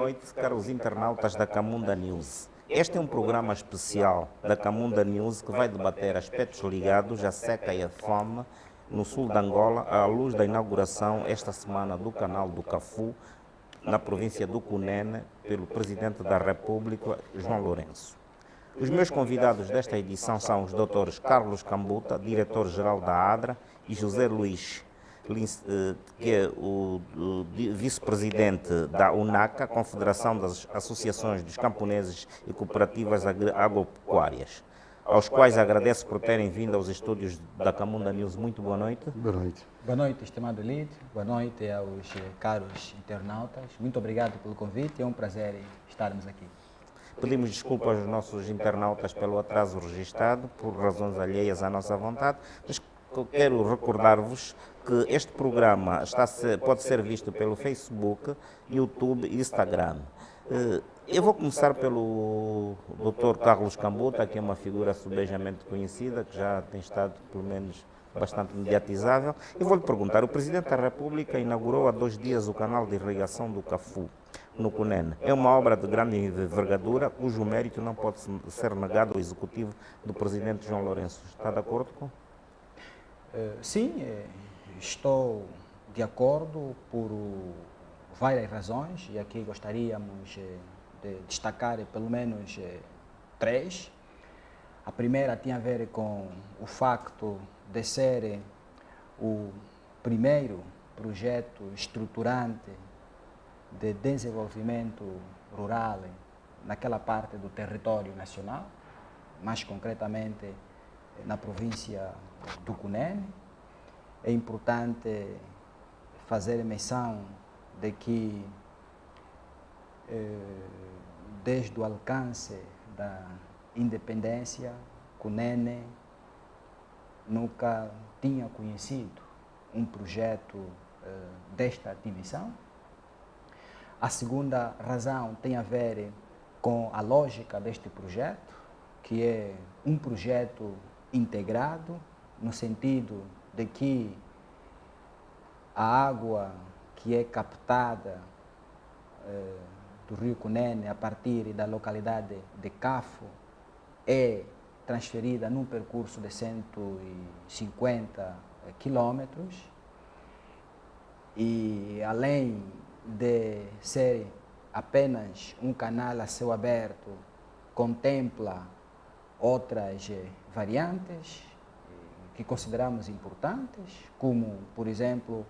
noite, caros internautas da Camunda News. Este é um programa especial da Camunda News que vai debater aspectos ligados à seca e à fome no sul de Angola, à luz da inauguração esta semana do canal do Cafu, na província do Cunene, pelo Presidente da República, João Lourenço. Os meus convidados desta edição são os doutores Carlos Cambuta, diretor-geral da ADRA, e José Luís, que é o vice-presidente da UNACA, Confederação das Associações dos Camponeses e Cooperativas Agropecuárias, aos quais agradeço por terem vindo aos estúdios da Camunda News. Muito boa noite. Boa noite. Boa noite, estimado Elite. Boa noite aos caros internautas. Muito obrigado pelo convite. É um prazer estarmos aqui. Pedimos desculpa aos nossos internautas pelo atraso registrado, por razões alheias à nossa vontade, mas quero recordar-vos que este programa pode ser visto pelo Facebook, YouTube e Instagram. Eu vou começar pelo Dr. Carlos Cambuta, que é uma figura subejamente conhecida, que já tem estado, pelo menos, bastante mediatizável. Eu vou lhe perguntar, o Presidente da República inaugurou há 2 dias o canal de irrigação do Cafu, no Cunene. É uma obra de grande envergadura, cujo mérito não pode ser negado ao executivo do Presidente João Lourenço. Está de acordo com? Sim, estou de acordo por várias razões, e aqui gostaríamos de destacar pelo menos 3. A primeira tem a ver com o facto de ser o primeiro projeto estruturante de desenvolvimento rural naquela parte do território nacional, mais concretamente na província do Cunene. É importante fazer menção de que desde o alcance da independência, Cunene nunca tinha conhecido um projeto desta dimensão. A segunda razão tem a ver com a lógica deste projeto, que é um projeto integrado, no sentido de que a água que é captada do rio Cunene a partir da localidade de Cafo é transferida num percurso de 150 quilômetros e, além de ser apenas um canal a céu aberto, contempla outras variantes que consideramos importantes, como, por exemplo,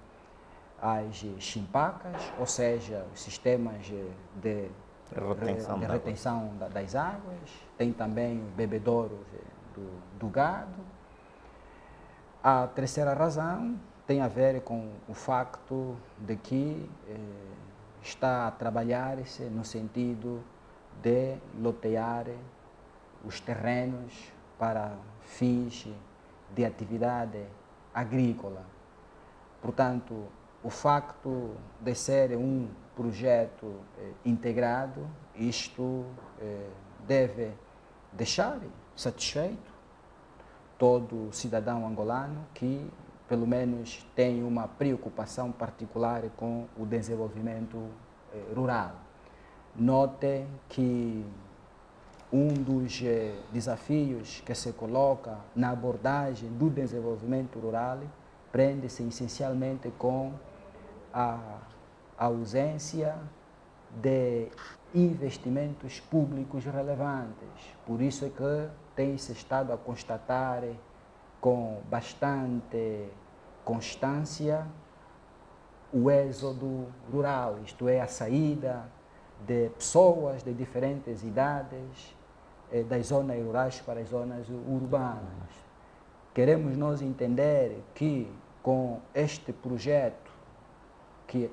as chimpacas, ou seja, os sistemas de retenção das águas. Tem também o bebedouro do gado. A terceira razão tem a ver com o facto de que está a trabalhar-se no sentido de lotear os terrenos para fins de atividade agrícola. Portanto, o facto de ser um projeto integrado, isto deve deixar satisfeito todo cidadão angolano que, pelo menos, tem uma preocupação particular com o desenvolvimento rural. Note que um dos desafios que se coloca na abordagem do desenvolvimento rural prende-se essencialmente com a ausência de investimentos públicos relevantes. Por isso é que tem-se estado a constatar com bastante constância o êxodo rural, isto é, a saída de pessoas de diferentes idades das zonas rurais para as zonas urbanas. Queremos nós entender que com este projeto, que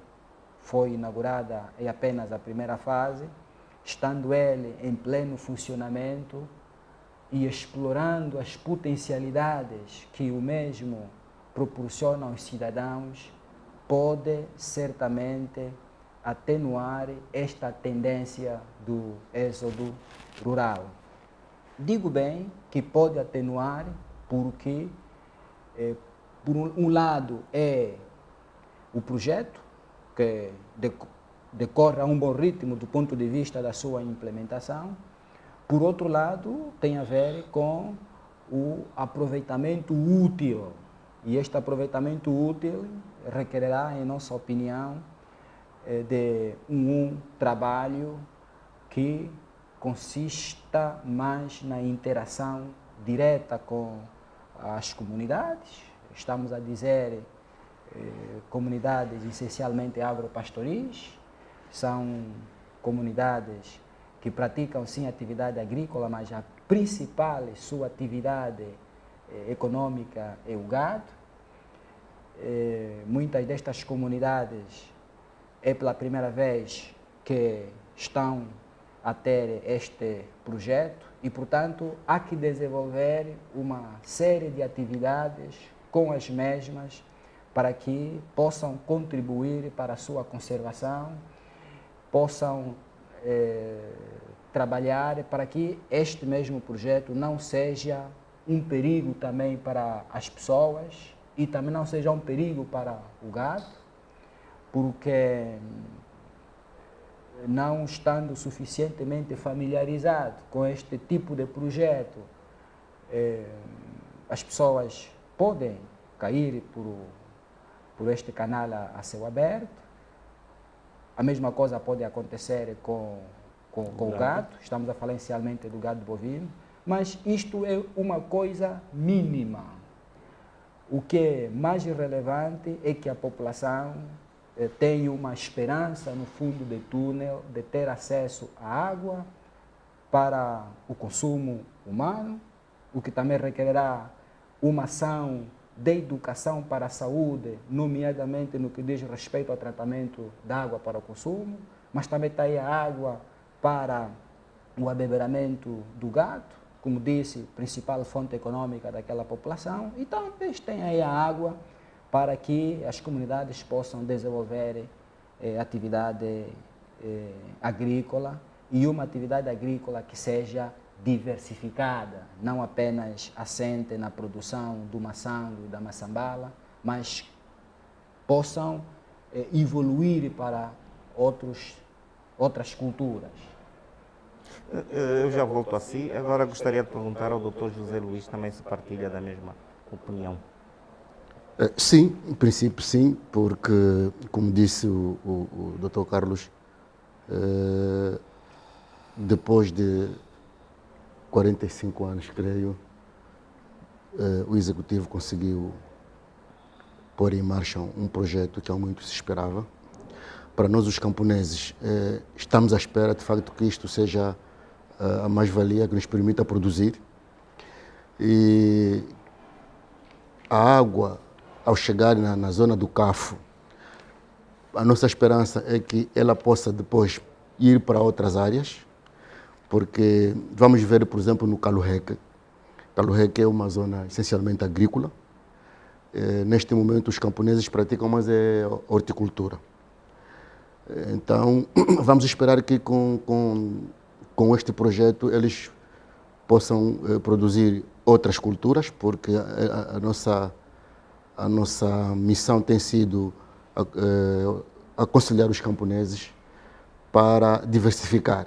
foi inaugurada em apenas a primeira fase, estando ele em pleno funcionamento e explorando as potencialidades que o mesmo proporciona aos cidadãos, pode certamente atenuar esta tendência do êxodo rural. Digo bem que pode atenuar porque, por um lado, é o projeto que decorre a um bom ritmo do ponto de vista da sua implementação. Por outro lado, tem a ver com o aproveitamento útil. E este aproveitamento útil requererá, em nossa opinião, de um trabalho que consista mais na interação direta com as comunidades. Estamos a dizer comunidades essencialmente agropastoris, são comunidades que praticam sim atividade agrícola, mas a principal sua atividade econômica é o gado. Muitas destas comunidades é pela primeira vez que estão a ter este projeto e, portanto, há que desenvolver uma série de atividades com as mesmas para que possam contribuir para a sua conservação, possam trabalhar para que este mesmo projeto não seja um perigo também para as pessoas e também não seja um perigo para o gado, porque não estando suficientemente familiarizado com este tipo de projeto, as pessoas podem cair por este canal a céu aberto. A mesma coisa pode acontecer com o gado, estamos a falar inicialmente do gado bovino, mas isto é uma coisa mínima. O que é mais relevante é que a população tenha uma esperança no fundo do túnel de ter acesso à água para o consumo humano, o que também requererá uma ação de educação para a saúde, nomeadamente no que diz respeito ao tratamento da água para o consumo, mas também está aí a água para o abeberamento do gado, como disse, principal fonte econômica daquela população, e também tem aí a água para que as comunidades possam desenvolver atividade agrícola, e uma atividade agrícola que seja diversificada, não apenas assente na produção do maçango e da maçambala, mas possam evoluir para outras culturas. Eu já volto assim. Agora gostaria de perguntar ao Dr. José Luís também se partilha da mesma opinião. Sim, em princípio sim, porque, como disse o Dr. Carlos, depois de 45 anos, creio, o Executivo conseguiu pôr em marcha um projeto que há muito se esperava. Para nós, os camponeses, estamos à espera, de facto, que isto seja a mais-valia que nos permita produzir. E a água, ao chegar na zona do CAFO, a nossa esperança é que ela possa depois ir para outras áreas, porque vamos ver, por exemplo, no Calurreque. Calurreque é uma zona essencialmente agrícola. Neste momento, os camponeses praticam mais horticultura. Então, vamos esperar que com este projeto eles possam produzir outras culturas, porque a nossa missão tem sido aconselhar os camponeses para diversificar,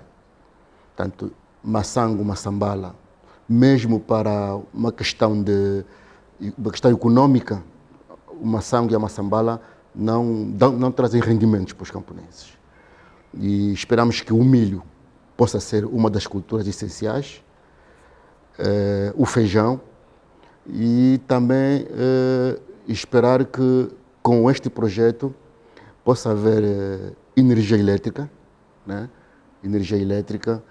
tanto maçango, maçambala, mesmo para uma questão econômica, o maçango e a maçambala não trazem rendimentos para os camponeses. E esperamos que o milho possa ser uma das culturas essenciais, o feijão, e também esperar que com este projeto possa haver energia elétrica, né? Energia elétrica,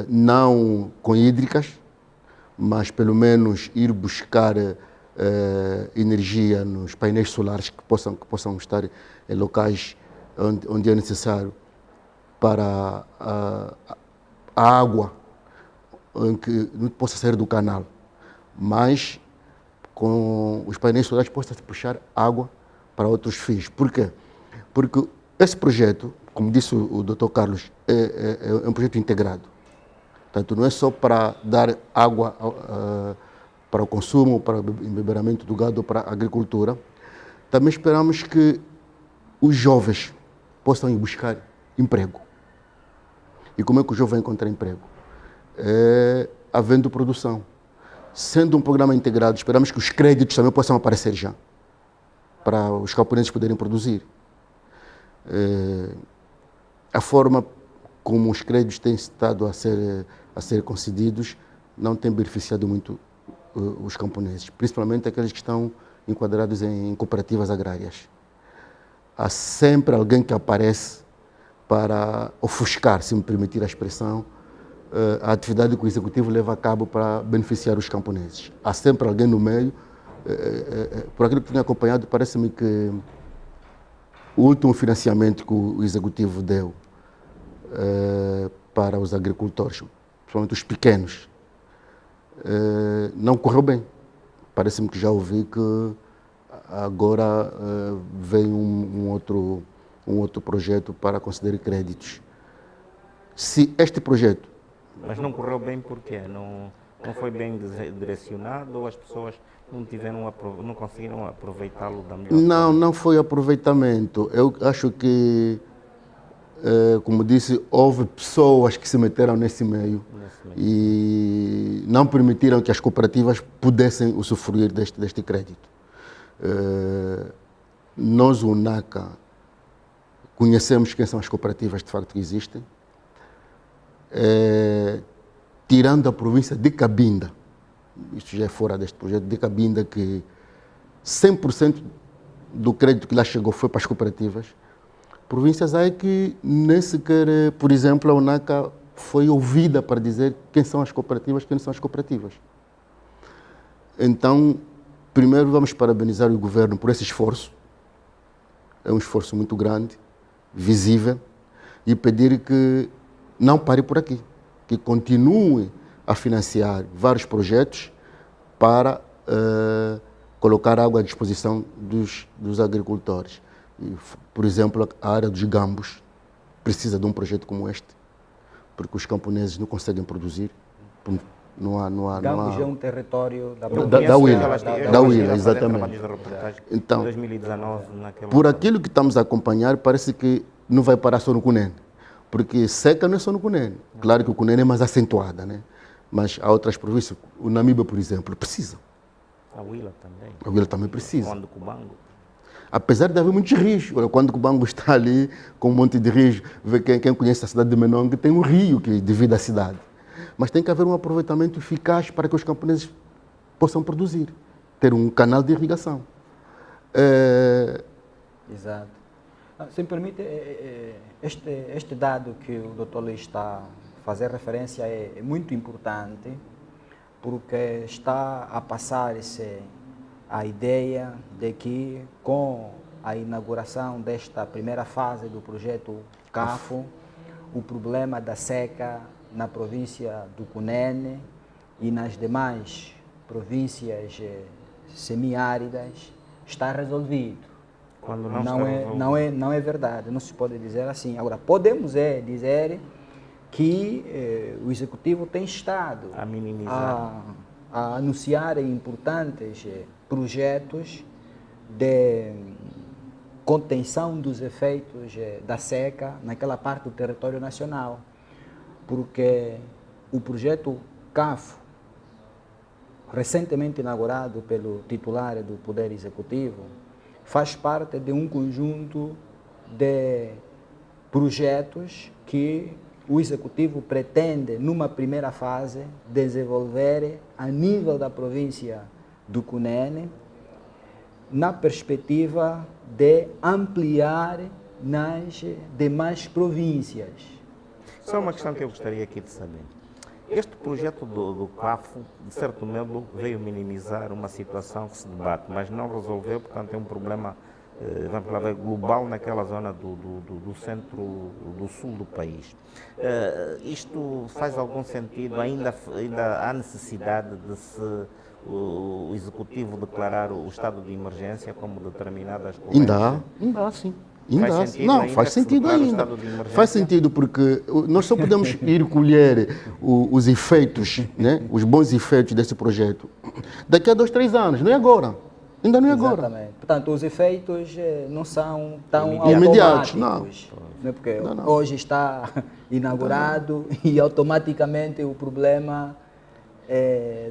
não com hídricas, mas pelo menos ir buscar energia nos painéis solares que possam estar em locais onde é necessário para a água, que não possa sair do canal, mas com os painéis solares possa-se puxar água para outros fins. Por quê? Porque esse projeto, como disse o Dr. Carlos, é um projeto integrado. Portanto, não é só para dar água para o consumo, para o embeberamento do gado, para a agricultura. Também esperamos que os jovens possam ir buscar emprego. E como é que o jovem vai encontrar emprego? É havendo produção. Sendo um programa integrado, esperamos que os créditos também possam aparecer já, para os camponeses poderem produzir. A forma como os créditos têm estado a ser concedidos não tem beneficiado muito os camponeses, principalmente aqueles que estão enquadrados em cooperativas agrárias. Há sempre alguém que aparece para ofuscar, se me permitir a expressão, a atividade que o Executivo leva a cabo para beneficiar os camponeses. Há sempre alguém no meio. Por aquilo que tenho acompanhado, parece-me que o último financiamento que o Executivo deu para os agricultores, principalmente os pequenos, não correu bem. Parece-me que já ouvi que agora vem um outro projeto para conceder créditos. Se este projeto... Mas não correu bem porque não foi bem direcionado ou as pessoas não conseguiram aproveitá-lo da melhor forma? Não foi aproveitamento. Eu acho que, como disse, houve pessoas que se meteram nesse meio e não permitiram que as cooperativas pudessem usufruir deste crédito. Nós, o NACA, conhecemos quem são as cooperativas de facto que existem. Tirando a província de Cabinda, isto já é fora deste projeto, de Cabinda, que 100% do crédito que lá chegou foi para as cooperativas, províncias aí que nem sequer, por exemplo, a UNACA foi ouvida para dizer quem são as cooperativas, quem não são as cooperativas. Então, primeiro vamos parabenizar o governo por esse esforço, é um esforço muito grande, visível, e pedir que não pare por aqui, que continue a financiar vários projetos para colocar água à disposição dos agricultores. E, por exemplo, a área dos gambos precisa de um projeto como este, porque os camponeses não conseguem produzir. Gambos é um território da Huila, exatamente. Então, 2019, por aquilo que estamos a acompanhar, parece que não vai parar só no Cunene. Porque seca não é só no Cunene. Claro que o Cunene é mais acentuada, né? Mas há outras províncias, o Namíbia, por exemplo, precisa. A Huila também. A Huila também precisa. Quando Cubango. Apesar de haver muitos rios. Quando o Cubango está ali com um monte de rios, quem conhece a cidade de Menongue tem um rio que divide a cidade. Mas tem que haver um aproveitamento eficaz para que os camponeses possam produzir, ter um canal de irrigação. Exato. Se me permite, este dado que o Dr. Luís está a fazer referência é muito importante, porque está a passar-se a ideia de que, com a inauguração desta primeira fase do projeto CAFO, o problema da seca na província do Cunene e nas demais províncias semiáridas está resolvido. Quando não é verdade, não se pode dizer assim. Agora, podemos dizer que o Executivo tem estado a minimizar, a anunciar importantes projetos de contenção dos efeitos da seca naquela parte do território nacional, porque o projeto CAFO, recentemente inaugurado pelo titular do Poder Executivo, faz parte de um conjunto de projetos que o Executivo pretende, numa primeira fase, desenvolver a nível da província do Cunene, na perspectiva de ampliar nas demais províncias. Só uma questão que eu gostaria aqui de saber. Este projeto do CAFO, de certo modo, veio minimizar uma situação que se debate, mas não resolveu, portanto é um problema vamos lá ver, global naquela zona do centro, do sul do país. Isto faz algum sentido? Ainda há necessidade de o Executivo declarar o estado de emergência como determinadas correntes? Ainda há, sim. Faz sentido ainda. Faz sentido porque nós só podemos ir colher os efeitos, né, os bons efeitos desse projeto daqui a 2, 3 anos, não é agora. Ainda não é agora. Exatamente. Portanto, os efeitos não são tão Imediatos, automáticos. Não é porque Não. hoje está inaugurado e automaticamente o problema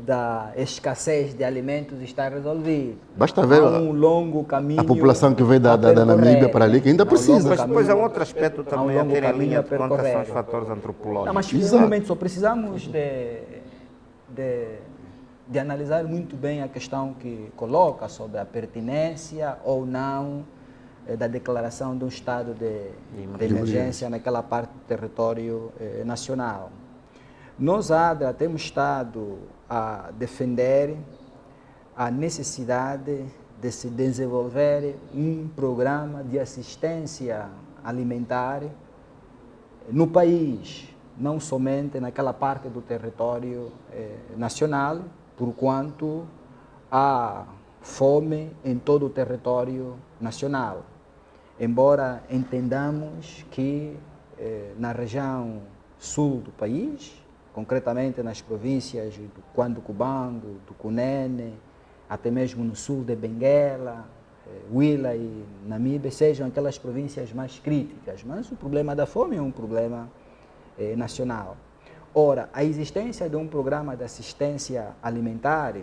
da escassez de alimentos está resolvido. Basta ver há um longo caminho a população que veio da a percorrer, Namíbia para ali, que ainda Há um precisa. longo Mas depois há caminho- outro aspecto há um também a longo ter em caminho linha a de conta, são os percorrer. fatores Não, antropológicos. mas Exato. um momento, só precisamos de analisar muito bem a questão que coloca sobre a pertinência ou não da declaração de um estado de emergência naquela parte do território nacional. Nós, ADRA, temos estado a defender a necessidade de se desenvolver um programa de assistência alimentar no país, não somente naquela parte do território nacional, porquanto há fome em todo o território nacional. Embora entendamos que na região sul do país, concretamente nas províncias do Cuando-Cubango, do Cunene, até mesmo no sul de Benguela, Huila e Namíbia, sejam aquelas províncias mais críticas, mas o problema da fome é um problema nacional. Ora, a existência de um programa de assistência alimentar,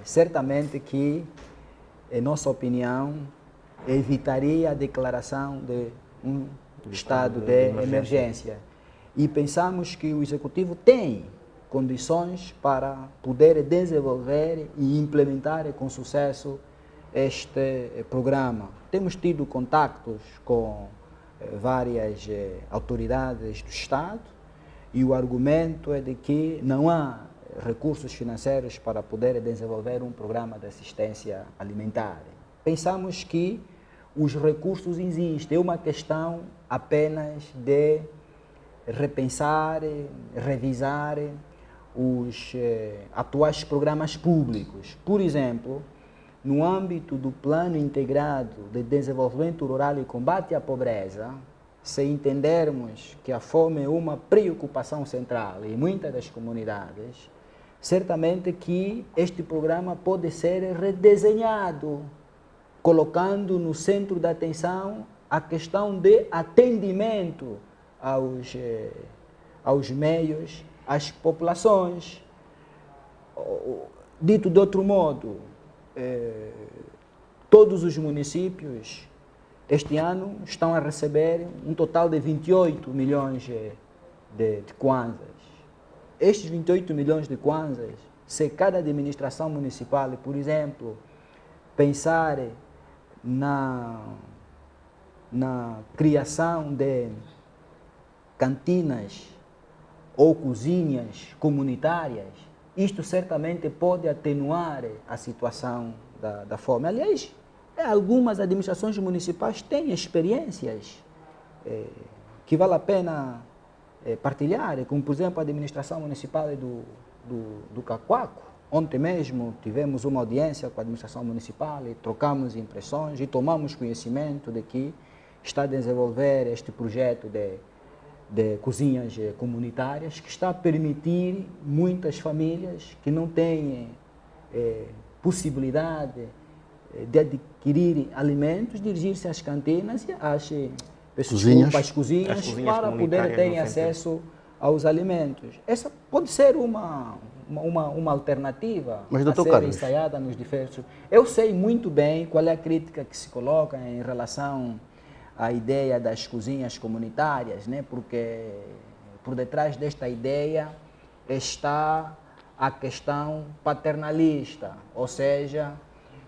certamente que, em nossa opinião, evitaria a declaração de um estado de emergência. E pensamos que o Executivo tem condições para poder desenvolver e implementar com sucesso este programa. Temos tido contactos com várias autoridades do Estado e o argumento é de que não há recursos financeiros para poder desenvolver um programa de assistência alimentar. Pensamos que os recursos existem, é uma questão apenas de repensar, revisar os atuais programas públicos. Por exemplo, no âmbito do Plano Integrado de Desenvolvimento Rural e Combate à Pobreza, se entendermos que a fome é uma preocupação central em muitas das comunidades, certamente que este programa pode ser redesenhado, colocando no centro da atenção a questão de atendimento aos meios, às populações. Dito de outro modo, todos os municípios este ano estão a receber um total de 28 milhões de kwanzas. Estes 28 milhões de kwanzas, se cada administração municipal, por exemplo, pensar na criação de cantinas ou cozinhas comunitárias, isto certamente pode atenuar a situação da fome. Aliás, algumas administrações municipais têm experiências que vale a pena partilhar, como por exemplo a administração municipal do Cacoaco. Ontem mesmo tivemos uma audiência com a administração municipal e trocamos impressões e tomamos conhecimento de que está a desenvolver este projeto de cozinhas comunitárias que está a permitir muitas famílias que não têm possibilidade de adquirir alimentos, dirigir-se às cantinas e às cozinhas para poder ter acesso aos alimentos. Essa pode ser uma alternativa a ser ensaiada nos diversos... Eu sei muito bem qual é a crítica que se coloca em relação à ideia das cozinhas comunitárias, né? Porque por detrás desta ideia está a questão paternalista, ou seja,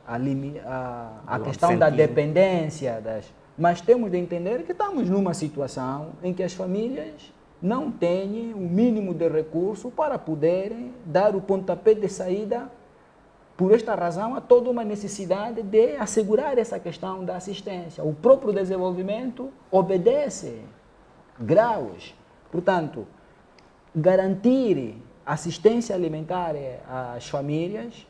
a questão da dependência Mas temos de entender que estamos numa situação em que as famílias não têm o mínimo de recurso para poderem dar o pontapé de saída. Por esta razão, há toda uma necessidade de assegurar essa questão da assistência. O próprio desenvolvimento obedece graus. Portanto, garantir assistência alimentar às famílias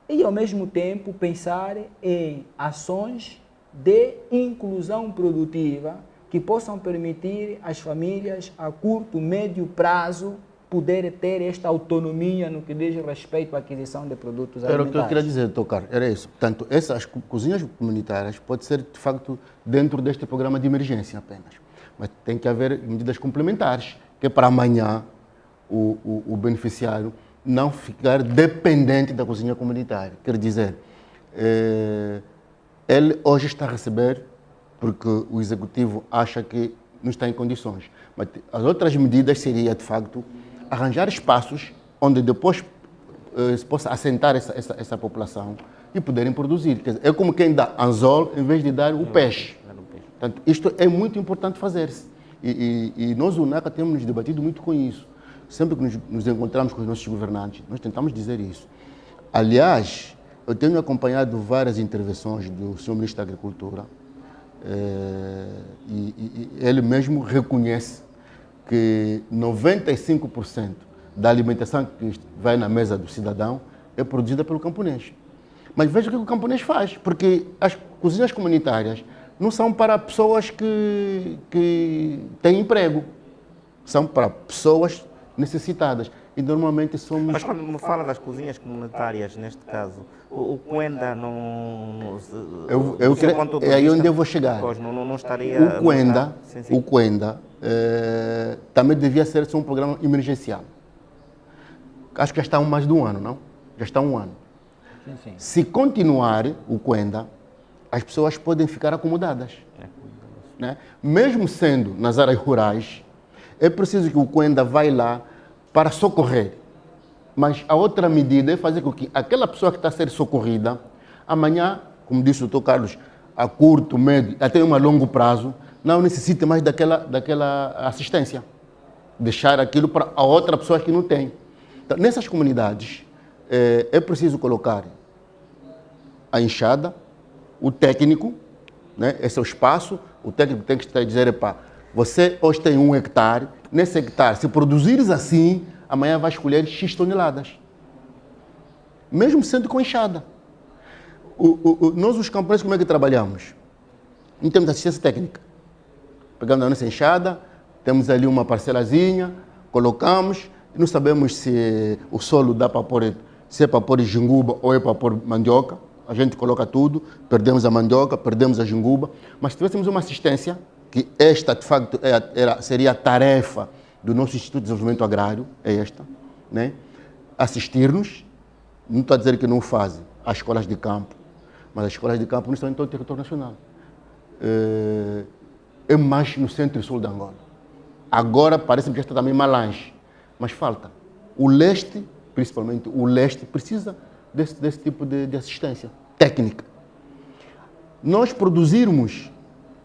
e, ao mesmo tempo, pensar em ações de inclusão produtiva que possam permitir às famílias, a curto, médio prazo, poder ter esta autonomia no que diz respeito à aquisição de produtos Era o alimentares. que eu queria dizer, Tocar, era isso. Portanto, essas cozinhas comunitárias pode ser, de facto, dentro deste programa de emergência apenas. Mas tem que haver medidas complementares, que é para amanhã o beneficiário não ficar dependente da cozinha comunitária. Quer dizer, ele hoje está a receber porque o executivo acha que não está em condições. Mas as outras medidas seria, de facto, arranjar espaços onde depois se possa assentar essa população e poderem produzir. Quer dizer, é como quem dá anzol em vez de dar o peixe. Portanto, isto é muito importante fazer-se. E nós, o NACA, temos nos debatido muito com isso. Sempre que nos encontramos com os nossos governantes, nós tentamos dizer isso. Aliás, eu tenho acompanhado várias intervenções do Sr. Ministro da Agricultura e ele mesmo reconhece que 95% da alimentação que vai na mesa do cidadão é produzida pelo camponês. Mas veja o que o camponês faz, porque as cozinhas comunitárias não são para pessoas que têm emprego, são para pessoas necessitadas. E normalmente somos... Mas quando me fala das cozinhas comunitárias, neste caso, o Cuenda não... É aí onde eu vou chegar. Pois, não estaria... O Cuenda também devia ser um programa emergencial. Acho que já está há mais de um ano, não? Já está há um ano. Sim. Se continuar o Cuenda, as pessoas podem ficar acomodadas. Né? Mesmo sendo nas áreas rurais, é preciso que o Cuenda vá lá para socorrer. Mas a outra medida é fazer com que aquela pessoa que está a ser socorrida, amanhã, como disse o Dr. Carlos, a curto, médio, até a longo prazo, não necessite mais daquela assistência. Deixar aquilo para a outra pessoa que não tem. Então, nessas comunidades, é preciso colocar a enxada, o técnico, né? Esse é o espaço, o técnico tem que dizer, você hoje tem 1 hectare, nesse hectare, se produzires assim, amanhã vai escolher X toneladas. Mesmo sendo com enxada. Nós, os camponeses, como é que trabalhamos? Não temos assistência técnica. Pegamos a nossa enxada, temos ali uma parcelazinha, colocamos, não sabemos se o solo dá para pôr, se é para pôr jinguba ou é para pôr mandioca. A gente coloca tudo, perdemos a mandioca, perdemos a jinguba, mas se tivéssemos uma assistência, que esta, de facto, seria a tarefa do nosso Instituto de Desenvolvimento Agrário, é esta, né? Assistir-nos, não estou a dizer que não o fazem, as escolas de campo, mas as escolas de campo não estão em todo o território nacional. É mais no centro e sul de Angola. Agora parece que já está também Malange, mas falta. O leste, principalmente o leste, precisa desse tipo de assistência técnica. Nós produzirmos,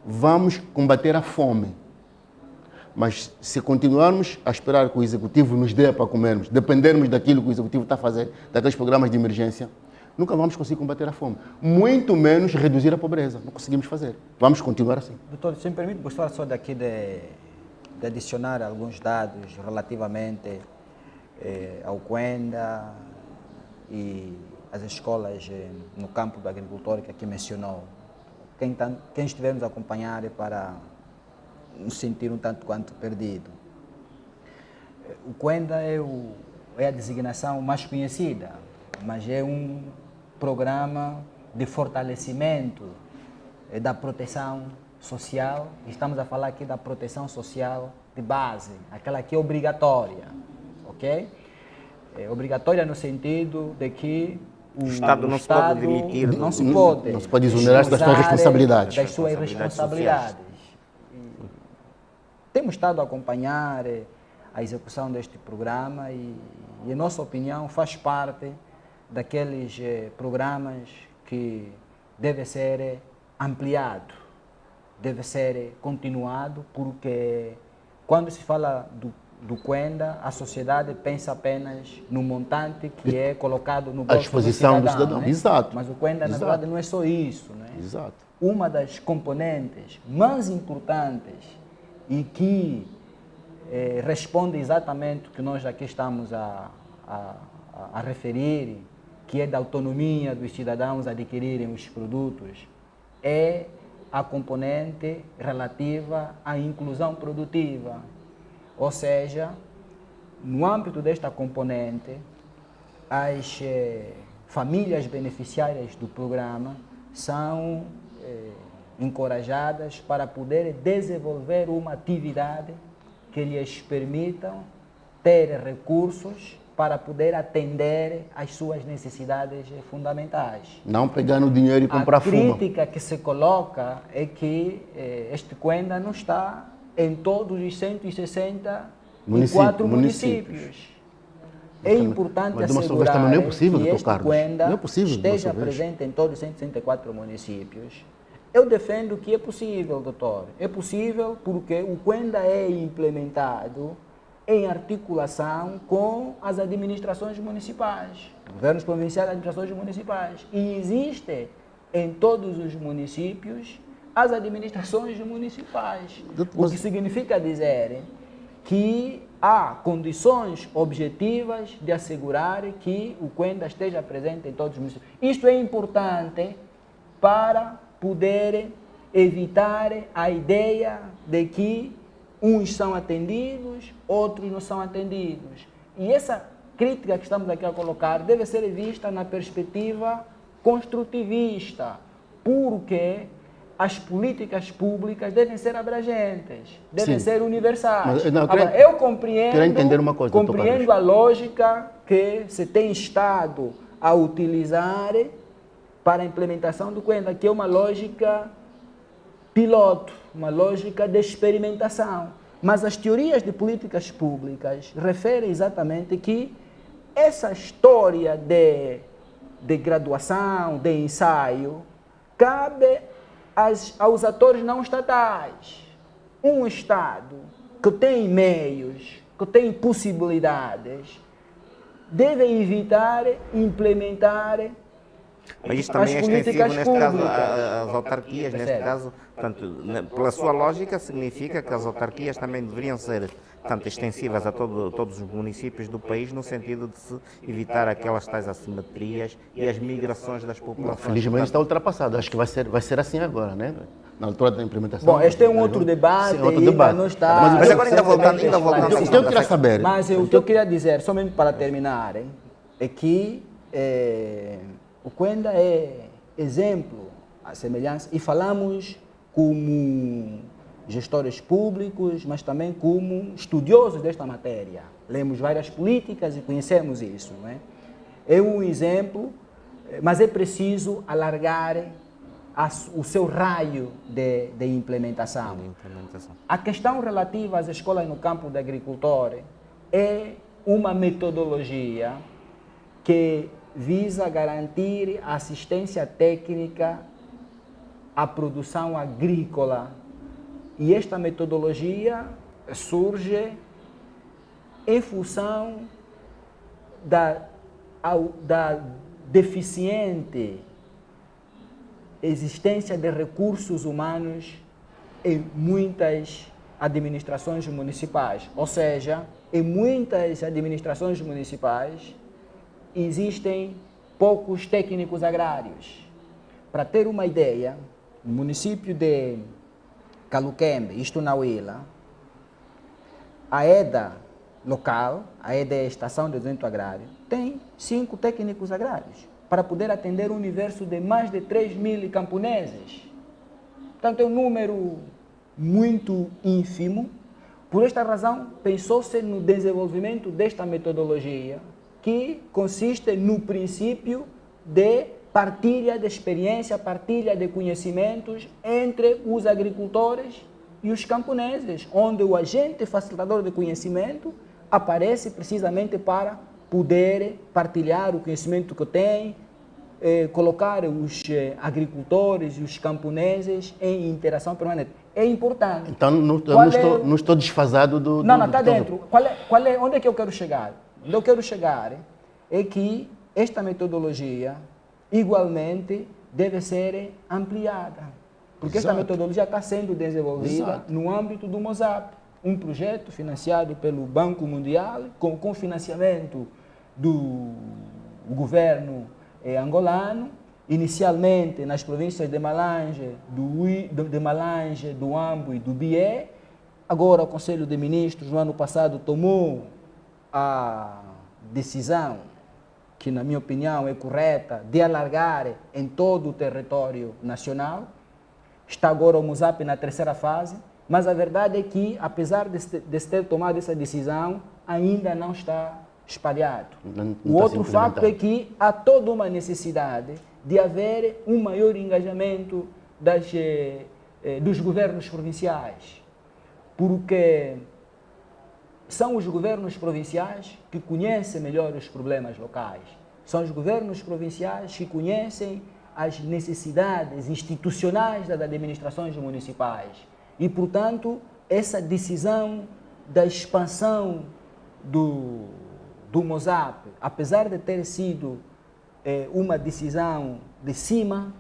vamos combater a fome. Mas se continuarmos a esperar que o Executivo nos dê para comermos, dependermos daquilo que o Executivo está a fazer, daqueles programas de emergência, nunca vamos conseguir combater a fome. Muito menos reduzir a pobreza. Não conseguimos fazer. Vamos continuar assim. Doutor, se me permite, gostaria só daqui de adicionar alguns dados relativamente ao Cuenda e as escolas no campo da agricultura que aqui mencionou. Quem estiver nos acompanhar para nos sentir um tanto quanto perdido. O Cuenda é a designação mais conhecida, mas é um programa de fortalecimento da proteção social. Estamos a falar aqui da proteção social de base, aquela que é obrigatória, ok? É obrigatória no sentido de que o Estado não se pode demitir, não se pode exonerar das suas responsabilidades. Das suas responsabilidades. Temos estado a acompanhar a execução deste programa e, em nossa opinião, faz parte daqueles programas que deve ser ampliado, deve ser continuado, porque quando se fala do Cuenda, a sociedade pensa apenas no montante que é colocado no bolso do cidadão. Né? Exato. Mas o Cuenda, na verdade, não é só isso. Né? Exato. Uma das componentes mais importantes e que responde exatamente o que nós aqui estamos a referir, que é da autonomia dos cidadãos adquirirem os produtos, é a componente relativa à inclusão produtiva. Ou seja, no âmbito desta componente, as famílias beneficiárias do programa são encorajadas para poder desenvolver uma atividade que lhes permita ter recursos para poder atender às suas necessidades fundamentais. Não pegar no dinheiro e comprar fuma. A crítica que se coloca é que este Cuenda não está em todos os 164 municípios. É importante assegurar não é possível, que este Cuenda não é possível, esteja presente em todos os 164 municípios. Eu defendo que é possível, doutor. É possível porque o Cuenda é implementado em articulação com as administrações municipais, governos provinciais e administrações municipais. E existe em todos os municípios as administrações municipais. O que significa dizer que há condições objetivas de assegurar que o Cuenda esteja presente em todos os municípios. Isto é importante para poder evitar a ideia de que uns são atendidos, outros não são atendidos. E essa crítica que estamos aqui a colocar deve ser vista na perspectiva construtivista, porque as políticas públicas devem ser abrangentes, devem ser universais. Mas, não, agora, eu compreendo, entender uma coisa, compreendo a lógica que se tem estado a utilizar para a implementação do Cuenda, que é uma lógica piloto, uma lógica de experimentação. Mas as teorias de políticas públicas referem exatamente que essa história de graduação, de ensaio, cabe aos atores não estatais. Um Estado que tem meios, que tem possibilidades, deve evitar implementar mas isso também é extensivo, neste caso, às autarquias, neste Percebe? caso, portanto, pela sua lógica, significa que as autarquias também deveriam ser, portanto, extensivas a todos os municípios do país, no sentido de se evitar aquelas tais assimetrias e as migrações das populações. Felizmente está ultrapassado, acho que vai ser assim agora, né? Na altura da implementação. Bom, este é um outro debate, sim, outro debate. Não está... Mas agora ainda voltando O que eu queria saber... Mas o que eu queria dizer, somente para terminar, é que o Cuenda é exemplo, a semelhança, e falamos como gestores públicos, mas também como estudiosos desta matéria. Lemos várias políticas e conhecemos isso. Não é? É um exemplo, mas é preciso alargar o seu raio de implementação. A questão relativa às escolas no campo do agricultor é uma metodologia que visa garantir assistência técnica à produção agrícola. E esta metodologia surge em função da deficiente existência de recursos humanos em muitas administrações municipais. Ou seja, em muitas administrações municipais existem poucos técnicos agrários. Para ter uma ideia, no município de Caluquembe, isto na Huila, a EDA local, a EDA é a Estação de Desenvolvimento Agrário, tem 5 técnicos agrários para poder atender um universo de mais de 3.000 camponeses. Portanto, é um número muito ínfimo. Por esta razão, pensou-se no desenvolvimento desta metodologia, que consiste no princípio de partilha de experiência, partilha de conhecimentos entre os agricultores e os camponeses, onde o agente facilitador de conhecimento aparece precisamente para poder partilhar o conhecimento que tem, colocar os agricultores e os camponeses em interação permanente. É importante. Então, não estou desfasado do... Não, está dentro. Onde é que eu quero chegar? Onde eu quero chegar é que esta metodologia, igualmente, deve ser ampliada. Porque esta metodologia está sendo desenvolvida no âmbito do MOSAP, um projeto financiado pelo Banco Mundial, com financiamento do governo angolano, inicialmente nas províncias de Malange, do Ambo e do Bié. Agora o Conselho de Ministros, no ano passado, tomou a decisão, que na minha opinião é correta, de alargar em todo o território nacional. Está agora o MUSAP na terceira fase, mas a verdade é que, apesar de se ter tomado essa decisão, ainda não está espalhado. O outro fato é que há toda uma necessidade de haver um maior engajamento dos governos provinciais, porque são os governos provinciais que conhecem melhor os problemas locais. São os governos provinciais que conhecem as necessidades institucionais das administrações municipais. E, portanto, essa decisão da expansão do MUSAP, apesar de ter sido uma decisão de cima,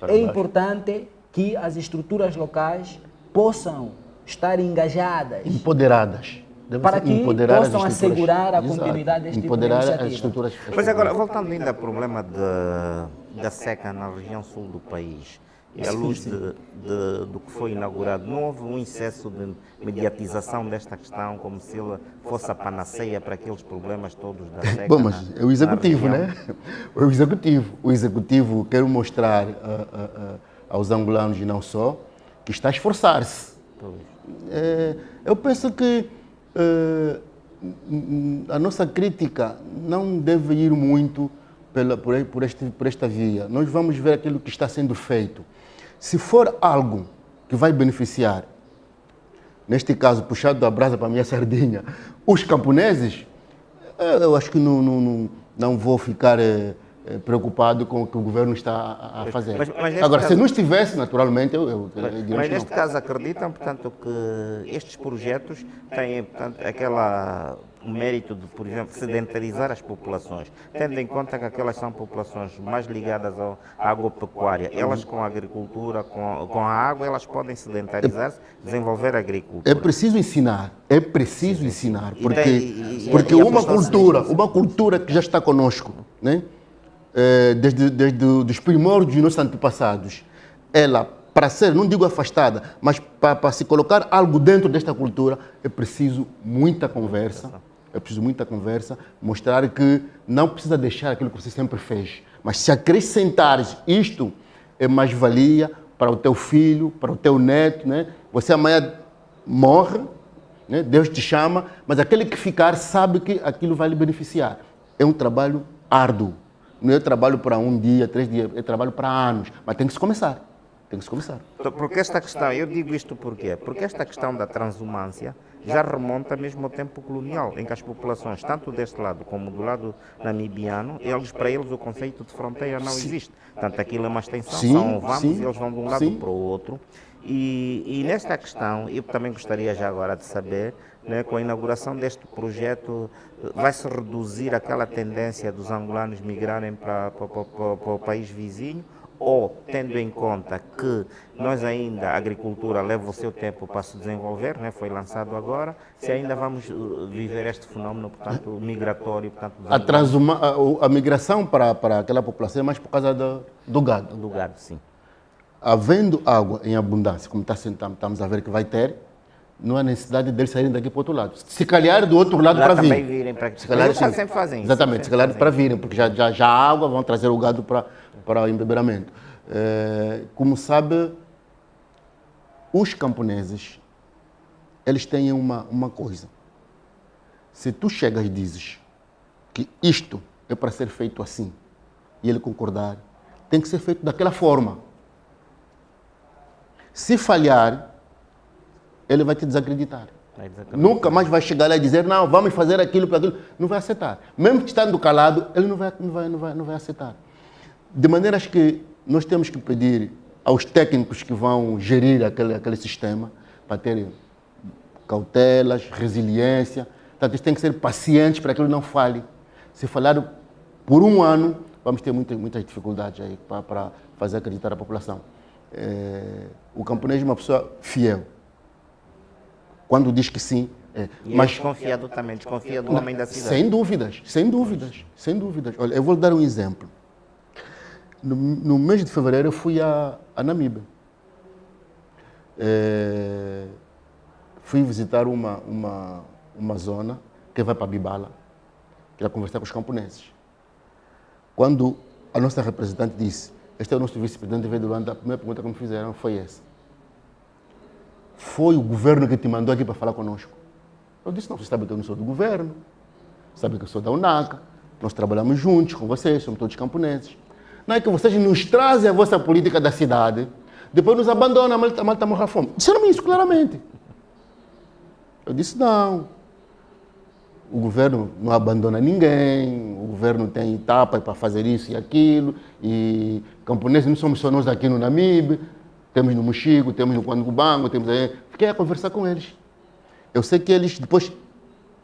é importante que as estruturas locais possam estar engajadas, empoderadas, para que possam assegurar a continuidade deste tipo de iniciativa. Mas agora, voltando ainda ao problema da seca na região sul do país, e à luz do que foi inaugurado, não houve um excesso de mediatização desta questão, como se ela fosse a panaceia para aqueles problemas todos da seca? Bom, mas é o Executivo, né? O Executivo quer mostrar aos angolanos e não só, que está a esforçar-se. Eu penso que a nossa crítica não deve ir muito por esta via. Nós vamos ver aquilo que está sendo feito. Se for algo que vai beneficiar, neste caso, puxado da brasa para a minha sardinha, os camponeses, eu acho que não vou ficar preocupado com o que o governo está a fazer. Mas agora, se não estivesse, naturalmente, eu diria. Mas neste caso acreditam, portanto, que estes projetos têm, portanto, o mérito de, por exemplo, sedentarizar as populações, tendo em conta que aquelas são populações mais ligadas à agropecuária. Elas com a agricultura, com a água, elas podem sedentarizar-se, desenvolver a agricultura. É preciso ensinar, porque uma cultura que já está conosco, né? Desde os primórdios dos nossos antepassados, ela, para ser, não digo afastada, mas para se colocar algo dentro desta cultura, é preciso muita conversa, mostrar que não precisa deixar aquilo que você sempre fez, mas se acrescentares isto, é mais-valia para o teu filho, para o teu neto, né? Você amanhã morre, né? Deus te chama, mas aquele que ficar sabe que aquilo vai lhe beneficiar. É um trabalho árduo. Não é trabalho para um dia, 3 dias, é trabalho para anos. Mas tem que se começar. Porque esta questão, eu digo isto porquê? Porque esta questão da transumância já remonta mesmo ao tempo colonial, em que as populações, tanto deste lado como do lado namibiano, para eles o conceito de fronteira não existe. Portanto, aquilo é uma extensão, e eles vão de um lado para o outro. E nesta questão, eu também gostaria já agora de saber, né, com a inauguração deste projeto, vai-se reduzir aquela tendência dos angolanos migrarem para o país vizinho, ou, tendo em conta que nós ainda, a agricultura leva o seu tempo para se desenvolver, né, foi lançado agora, se ainda vamos viver este fenómeno, portanto, migratório, portanto... A migração para aquela população é mais por causa do gado. Do gado, sim. Havendo água em abundância, como estamos a ver que vai ter, não há necessidade deles saírem daqui para o outro lado. Se calhar do outro lado para vir. Virem para se calhar, sempre fazem isso. Exatamente, se calhar para virem, porque já há água, vão trazer o gado para o embeberamento. Como sabe, os camponeses, eles têm uma coisa. Se tu chegas e dizes que isto é para ser feito assim, e ele concordar, tem que ser feito daquela forma. Se falhar, ele vai te desacreditar. Nunca mais vai chegar lá e dizer, não, vamos fazer aquilo para aquilo. Não vai aceitar. Mesmo que estando calado, ele não vai aceitar. De maneiras que nós temos que pedir aos técnicos que vão gerir aquele sistema para terem cautelas, resiliência. Portanto, eles têm que ser pacientes para que ele não falhe. Se falhar por um ano, vamos ter muitas dificuldades aí para fazer acreditar a população. O camponês é uma pessoa fiel. Quando diz que sim, mas desconfiado também, desconfia do homem da cidade. Sem dúvidas. Olha, eu vou lhe dar um exemplo. No mês de fevereiro eu fui a Namíbia. Fui visitar uma zona quem vai para Bibala, que vai conversar com os camponeses. Quando a nossa representante disse, este é o nosso vice-presidente de Luanda, a primeira pergunta que me fizeram foi essa. Foi o governo que te mandou aqui para falar conosco? Eu disse, não, você sabe que eu não sou do governo, sabe que eu sou da UNACA, nós trabalhamos juntos com vocês, somos todos camponeses. Não é que vocês nos trazem a vossa política da cidade, depois nos abandonam, a malta morre à fome. Disseram-me isso claramente. Eu disse, não, o governo não abandona ninguém, o governo tem etapas para fazer isso e aquilo, e camponeses não somos só nós aqui no Namibe, temos no Mochigo, temos no Quandubango, temos aí. Fiquei a conversar com eles. Eu sei que eles depois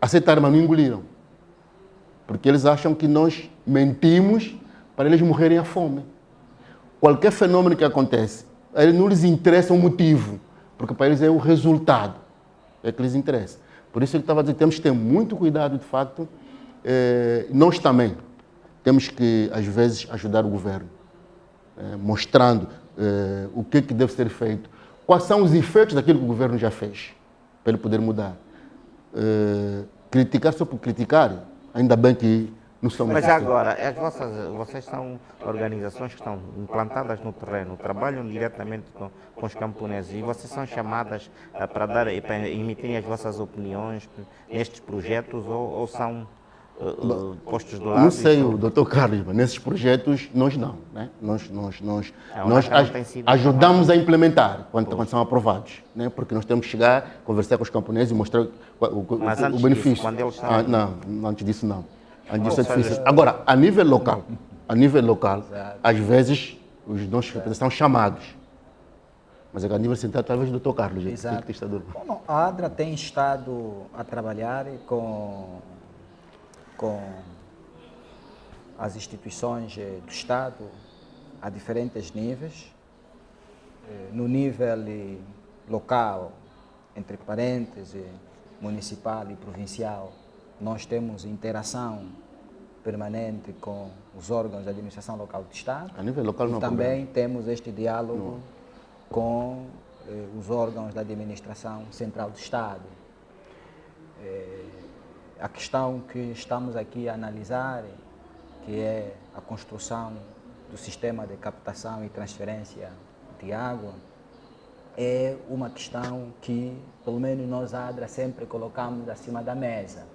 aceitaram, mas não engoliram. Porque eles acham que nós mentimos para eles morrerem à fome. Qualquer fenômeno que acontece, a eles não lhes interessa o motivo, porque para eles é o resultado, é que lhes interessa. Por isso ele estava dizendo, temos que ter muito cuidado, de facto. Nós também temos que, às vezes, ajudar o governo, mostrando o que deve ser feito, quais são os efeitos daquilo que o governo já fez, para ele poder mudar. Criticar só por criticar, ainda bem que não somos... Mas agora, vocês são organizações que estão implantadas no terreno, trabalham diretamente com os camponeses e vocês são chamadas para emitirem as vossas opiniões nestes projetos ou são postos do lado? Não sei, o Dr. Carlos, mas nesses projetos nós não. Né? Nós ajudamos a implementar quando são aprovados, né? Porque nós temos que chegar, conversar com os camponeses e mostrar o benefício. Disso, quando eles estão... não, antes disso não. Antes disso é difícil. Agora, a nível local, às vezes os nossos representantes são chamados. Mas a nível central, talvez o Dr. Carlos. Exato. Bom, a ADRA tem estado a trabalhar com as instituições do Estado a diferentes níveis. No nível local, entre parênteses, municipal e provincial, nós temos interação permanente com os órgãos da administração local do Estado. A nível local não. E também temos este diálogo com os órgãos da administração central do Estado. A questão que estamos aqui a analisar, que é a construção do sistema de captação e transferência de água, é uma questão que, pelo menos nós, ADRA, sempre colocamos acima da mesa,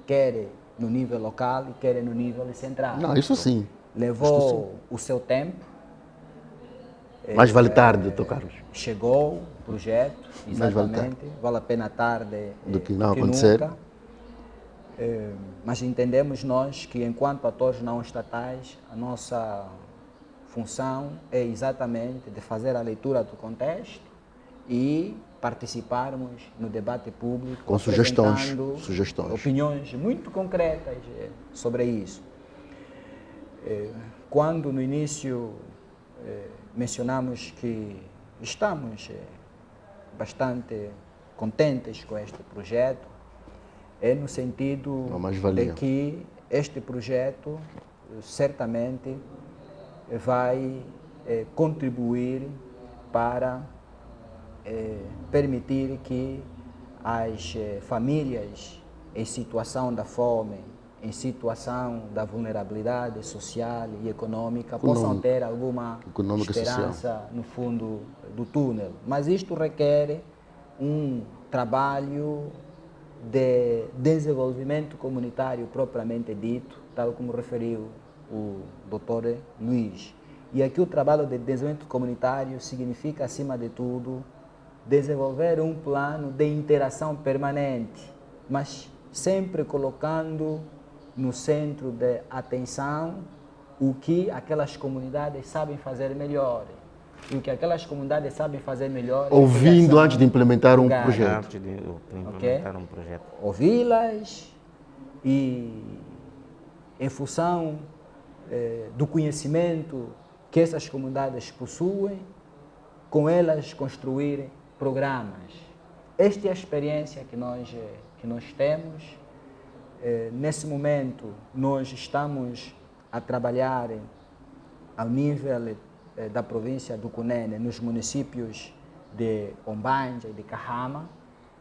quer no nível local e quer no nível central. Não, isso sim. Levou o seu tempo. Mas vale tarde, Dr. Carlos. Chegou o projeto, exatamente. Vale a pena tarde do que não acontecer. Nunca. Mas entendemos nós que, enquanto atores não estatais, a nossa função é exatamente de fazer a leitura do contexto e participarmos no debate público com sugestões, opiniões muito concretas sobre isso. Quando no início mencionamos que estamos bastante contentes com este projeto, é no sentido de que este projeto certamente vai contribuir para permitir que as famílias em situação da fome, em situação da vulnerabilidade social e econômica possam ter alguma esperança no fundo do túnel. Mas isto requer um trabalho de desenvolvimento comunitário propriamente dito, tal como referiu o Dr. Luiz. E aqui o trabalho de desenvolvimento comunitário significa, acima de tudo, desenvolver um plano de interação permanente, mas sempre colocando no centro de atenção o que aquelas comunidades sabem fazer melhor. E o que aquelas comunidades sabem fazer melhor... Ouvindo antes de implementar um projeto. Antes de implementar um projeto. Ouvi-las e, em função do conhecimento que essas comunidades possuem, com elas construir programas. Esta é a experiência que nós temos. Nesse momento, nós estamos a trabalhar ao nível da província do Cunene, nos municípios de Ombanja e de Kahama.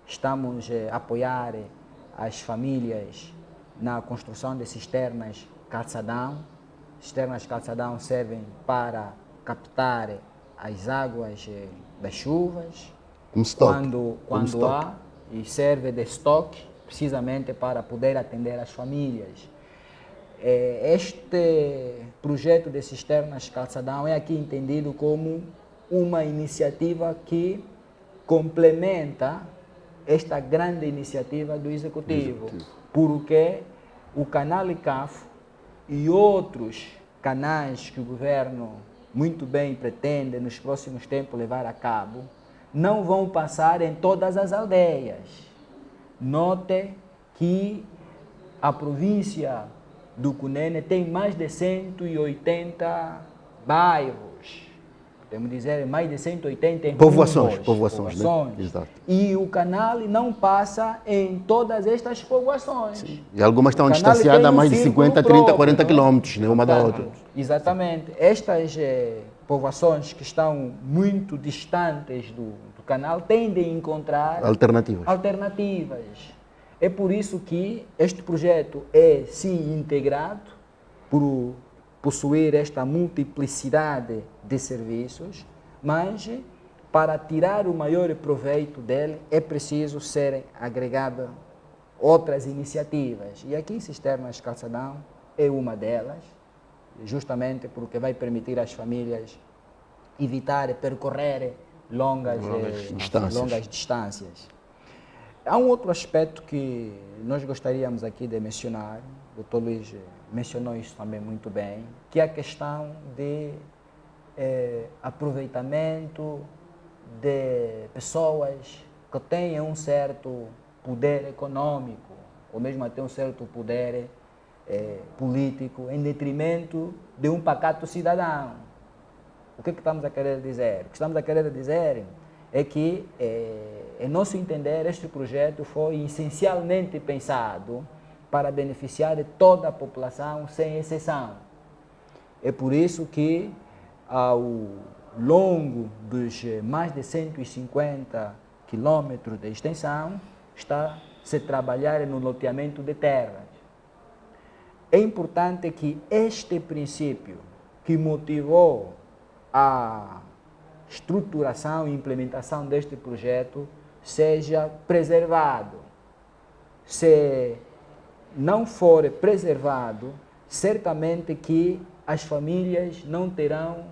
Estamos a apoiar as famílias na construção de cisternas calçadão. Cisternas calçadão servem para captar as águas das chuvas, Como estoque. quando estoque. há, e serve de estoque, precisamente para poder atender as famílias. Este projeto de cisternas calçadão é aqui entendido como uma iniciativa que complementa esta grande iniciativa do Executivo, porque o canal ICAF e outros canais que o governo muito bem pretende nos próximos tempos levar a cabo, não vão passar em todas as aldeias. Note que a província do Cunene tem mais de 180 bairros, podemos dizer mais de 180 Povoações, povoações, né? Exato. E o canal não passa em todas estas povoações. Sim. E algumas estão O canal distanciadas tem a um mais de círculo 50, 30, próprio, 40 não é? quilômetros, né? Uma da outra. Exatamente. Estas povoações que estão muito distantes do canal tendem a encontrar alternativas. É por isso que este projeto é, sim, integrado por possuir esta multiplicidade de serviços, mas para tirar o maior proveito dele é preciso serem agregadas outras iniciativas. E aqui Cisternas Calçadão é uma delas, justamente porque vai permitir às famílias evitar percorrer longas distâncias. Há um outro aspecto que nós gostaríamos aqui de mencionar, o Dr. Luiz mencionou isso também muito bem, que é a questão de aproveitamento de pessoas que têm um certo poder econômico, ou mesmo até um certo poder político, em detrimento de um pacato cidadão. O que estamos a querer dizer? O que estamos a querer dizer é que, em nosso entender, este projeto foi essencialmente pensado para beneficiar toda a população, sem exceção. É por isso que, ao longo dos mais de 150 quilômetros de extensão, está se trabalhar no loteamento de terras. É importante que este princípio que motivou a estruturação e implementação deste projeto seja preservado. Se não for preservado, certamente que as famílias não terão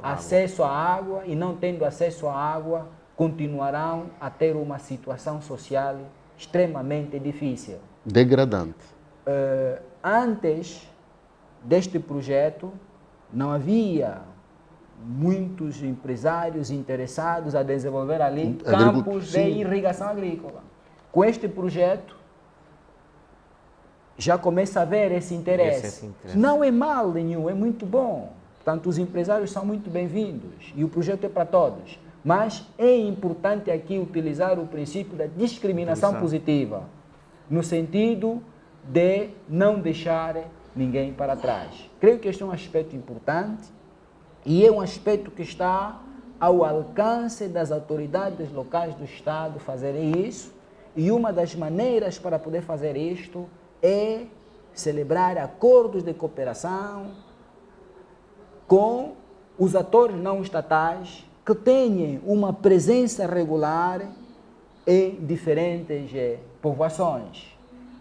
acesso à água e, não tendo acesso à água, continuarão a ter uma situação social extremamente difícil. Degradante. Antes deste projeto, não havia muitos empresários interessados a desenvolver ali campos de irrigação agrícola. Com este projeto, já começa a haver esse interesse. Não é mal nenhum, é muito bom. Portanto, os empresários são muito bem-vindos e o projeto é para todos. Mas é importante aqui utilizar o princípio da discriminação positiva, no sentido de não deixar ninguém para trás. Creio que este é um aspecto importante e é um aspecto que está ao alcance das autoridades locais do Estado fazerem isso, e uma das maneiras para poder fazer isto é celebrar acordos de cooperação com os atores não estatais que tenham uma presença regular em diferentes povoações,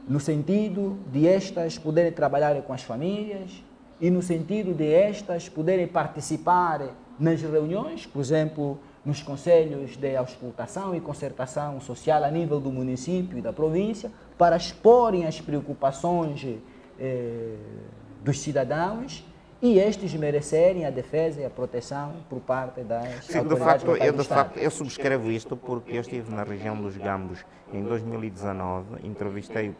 no sentido de estas poderem trabalhar com as famílias e no sentido de estas poderem participar nas reuniões, por exemplo, nos conselhos de auscultação e concertação social a nível do município e da província, para exporem as preocupações dos cidadãos e estes merecerem a defesa e a proteção por parte das autoridades locais do Estado. Eu subscrevo isto porque eu estive na região dos Gambos em 2019, entrevistei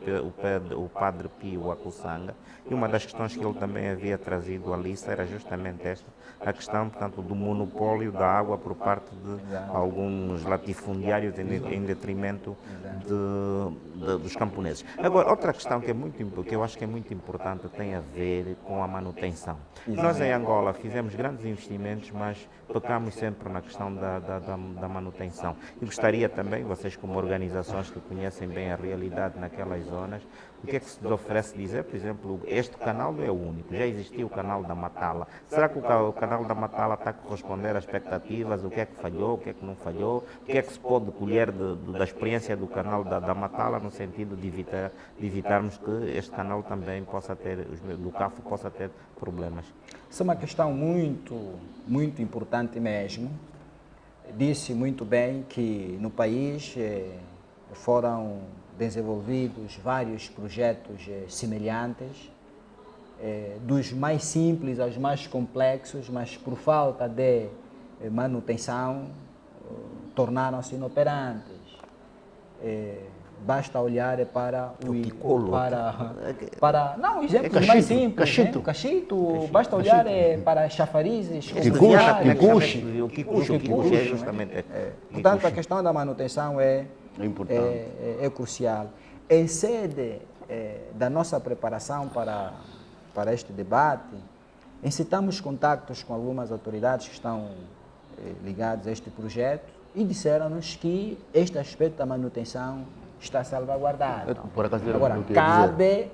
o padre Pio Acussanga, e uma das questões que ele também havia trazido à lista era justamente esta, a questão, portanto, do monopólio da água por parte de alguns latifundiários em detrimento dos camponeses. Agora, outra questão que eu acho que é muito importante tem a ver com a manutenção. Nós em Angola fizemos grandes investimentos, mas pecamos sempre na questão da manutenção. E gostaria também, vocês como organizações que conhecem bem a realidade naquelas zonas, o que é que se lhes oferece dizer? Por exemplo, este canal não é o único, já existia o canal da Matala. Será que o canal da Matala está a corresponder às expectativas? O que é que falhou, o que é que não falhou? O que é que se pode colher da experiência do canal da Matala no sentido de evitarmos que este canal também possa ter, do CAFO possa ter problemas? Isso é uma questão muito importante mesmo. Disse muito bem que no país foram desenvolvidos vários projetos semelhantes, dos mais simples aos mais complexos, mas por falta de manutenção tornaram-se inoperantes. Basta olhar para não, exemplos mais simples. Cachito. Basta olhar para chafarizes. O Kikuchi é justamente. Portanto, a questão da manutenção é crucial. Em sede da nossa preparação para este debate, incitamos contactos com algumas autoridades que estão ligadas a este projeto e disseram-nos que este aspecto da manutenção está salvaguardado. Por acaso, agora, cabe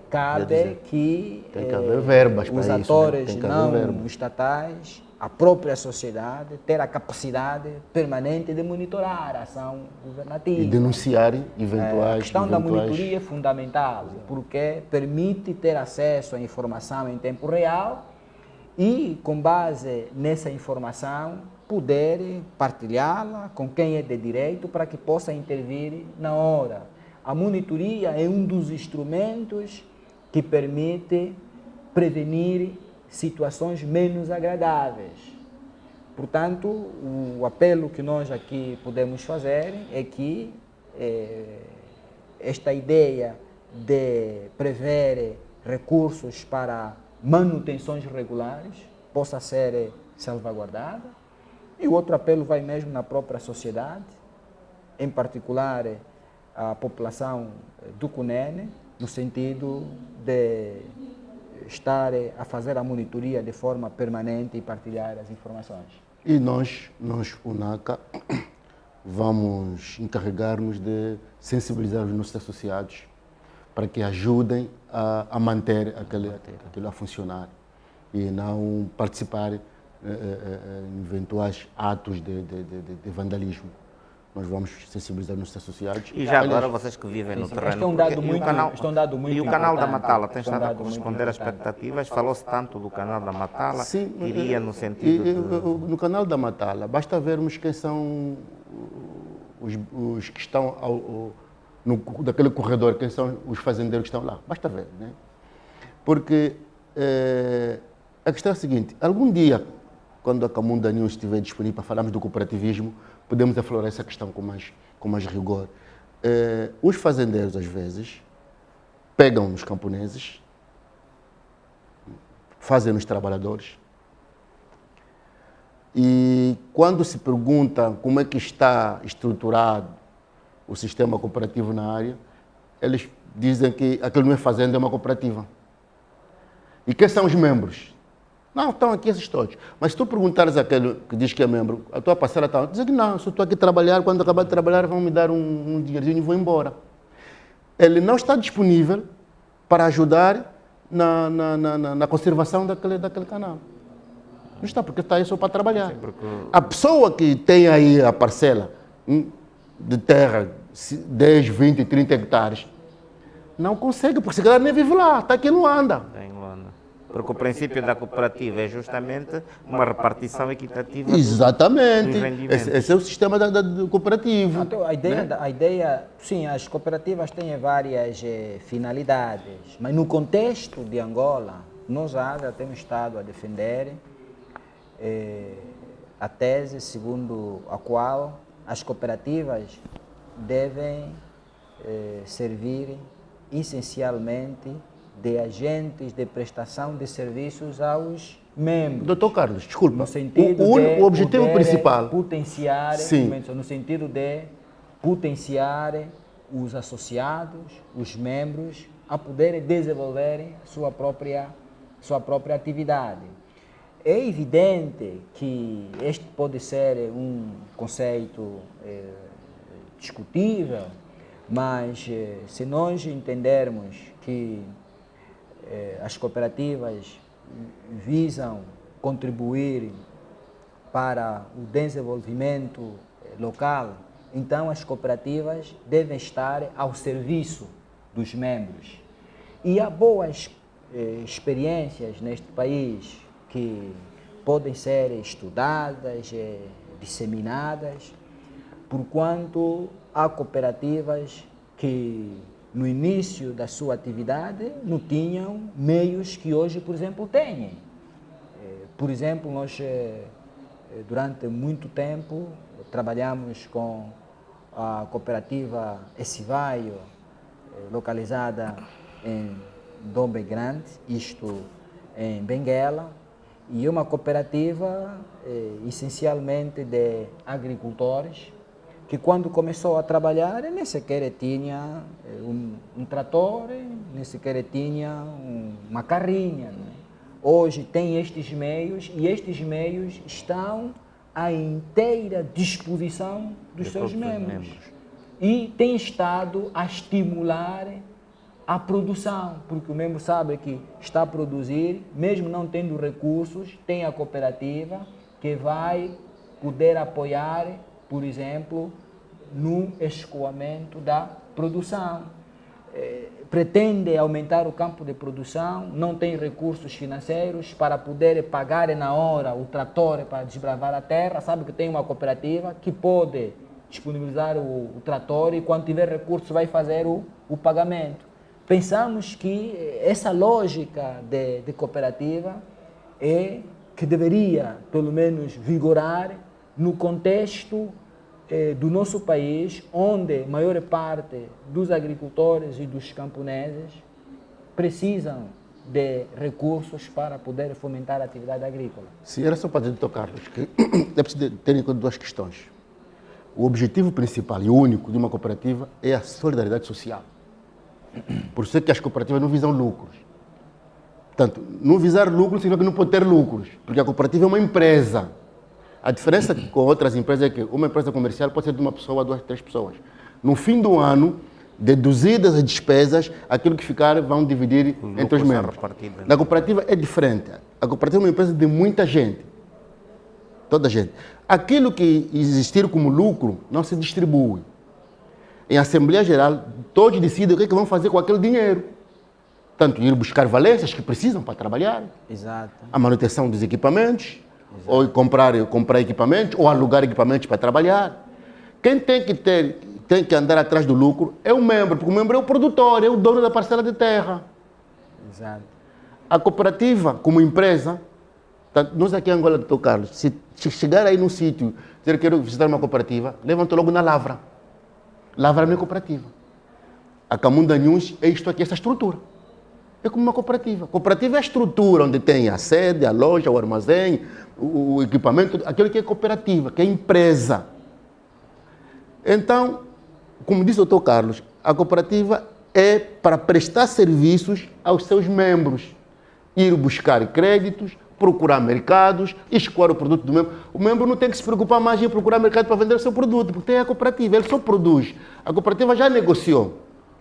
que tem que haver verbas os para atores isso, né? não estatais, a própria sociedade, ter a capacidade permanente de monitorar a ação governativa. E denunciar eventuais... A questão da monitoria é fundamental, porque permite ter acesso à informação em tempo real e, com base nessa informação, poder partilhá-la com quem é de direito para que possa intervir na hora. A monitoria é um dos instrumentos que permite prevenir situações menos agradáveis. Portanto, o apelo que nós aqui podemos fazer é que esta ideia de prever recursos para manutenções regulares possa ser salvaguardada. E o outro apelo vai mesmo na própria sociedade, em particular a população do Cunene, no sentido de estar a fazer a monitoria de forma permanente e partilhar as informações. E nós, UNACA, vamos encarregar-nos de sensibilizar os nossos associados para que ajudem a manter aquilo a funcionar e não participar em eventuais atos de vandalismo. Nós vamos sensibilizar nossos associados. E já agora vocês que vivem no terreno. E o canal da Matala tem estado a corresponder às expectativas? Falou-se tanto do canal da Matala, sim, iria no sentido no canal da Matala, basta vermos quem são os que estão daquele corredor, quem são os fazendeiros que estão lá. Basta ver, né? Porque a questão é a seguinte, algum dia, quando a Camunda News estiver disponível para falarmos do cooperativismo, podemos aflorar essa questão com mais rigor. Os fazendeiros, às vezes, pegam nos camponeses, fazem nos trabalhadores, e quando se pergunta como é que está estruturado o sistema cooperativo na área, eles dizem que aquilo não é fazenda, é uma cooperativa. E quem são os membros? Não, estão aqui esses todos. Mas se tu perguntares àquele que diz que é membro, a tua parceira está, diz que não, se eu estou aqui a trabalhar, quando acabar de trabalhar vão me dar um dinheirinho e vou embora. Ele não está disponível para ajudar na conservação daquele canal. Não está, porque está aí só para trabalhar. Sim, porque... A pessoa que tem aí a parcela de terra, 10, 20, 30 hectares, não consegue, porque se calhar nem vive lá, está aqui não anda. Porque o princípio da cooperativa é justamente uma repartição equitativa. Exatamente. Dos rendimentos. Esse é o sistema do cooperativo. Então, a ideia, sim, as cooperativas têm várias finalidades, mas no contexto de Angola, nós já temos estado a defender a tese segundo a qual as cooperativas devem servir essencialmente de agentes de prestação de serviços aos membros. Doutor Carlos, desculpa, no sentido o objetivo principal... Potenciar, no sentido de potenciar os associados, os membros, a poderem desenvolver sua própria atividade. É evidente que este pode ser um conceito discutível, mas se nós entendermos que as cooperativas visam contribuir para o desenvolvimento local, então as cooperativas devem estar ao serviço dos membros. E há boas experiências neste país que podem ser estudadas, disseminadas, porquanto há cooperativas que no início da sua atividade não tinham meios que hoje, por exemplo, têm. Por exemplo, nós durante muito tempo trabalhamos com a cooperativa Essivaio, localizada em Dombe Grande, isto em Benguela, e é uma cooperativa essencialmente de agricultores, que quando começou a trabalhar nem sequer tinha um trator, nem sequer tinha uma carrinha. Né? Hoje tem estes meios e estes meios estão à inteira disposição dos seus membros. E tem estado a estimular a produção, porque o membro sabe que está a produzir, mesmo não tendo recursos, tem a cooperativa que vai poder apoiar, por exemplo, no escoamento da produção. Pretende aumentar o campo de produção, não tem recursos financeiros para poder pagar na hora o trator para desbravar a terra, sabe que tem uma cooperativa que pode disponibilizar o trator e quando tiver recursos vai fazer o pagamento. Pensamos que essa lógica de cooperativa é que deveria, pelo menos, vigorar no contexto do nosso país, onde a maior parte dos agricultores e dos camponeses precisam de recursos para poder fomentar a atividade agrícola. Sim, era só para dizer, Dr. Carlos, que é preciso ter em conta duas questões. O objetivo principal e único de uma cooperativa é a solidariedade social. Por isso é que as cooperativas não visam lucros. Portanto, não visar lucros significa que não pode ter lucros, porque a cooperativa é uma empresa. A diferença com outras empresas é que uma empresa comercial pode ser de uma pessoa, duas, três pessoas. No fim do ano, deduzidas as despesas, aquilo que ficar vão dividir entre os membros. Na cooperativa é diferente. A cooperativa é uma empresa de muita gente. Toda a gente. Aquilo que existir como lucro não se distribui. Em Assembleia Geral, todos decidem o que é que vão fazer com aquele dinheiro. Tanto ir buscar valências que precisam para trabalhar. Exato. A manutenção dos equipamentos. Exato. Ou comprar equipamentos, ou alugar equipamentos para trabalhar. Quem tem que andar atrás do lucro é o membro, porque o membro é o produtor, é o dono da parcela de terra. Exato. A cooperativa, como empresa, nós aqui em Angola, Dr. Carlos, se chegar aí num sítio, dizer que quero visitar uma cooperativa, levanta logo na Lavra. Lavra não é cooperativa. A Camunda News é isto aqui, essa estrutura. É como uma cooperativa. Cooperativa é a estrutura onde tem a sede, a loja, o armazém, o equipamento, aquilo que é cooperativa, que é empresa. Então, como disse o Dr. Carlos, a cooperativa é para prestar serviços aos seus membros. Ir buscar créditos, procurar mercados, escoar o produto do membro. O membro não tem que se preocupar mais em procurar mercado para vender o seu produto, porque tem a cooperativa, ele só produz. A cooperativa já negociou,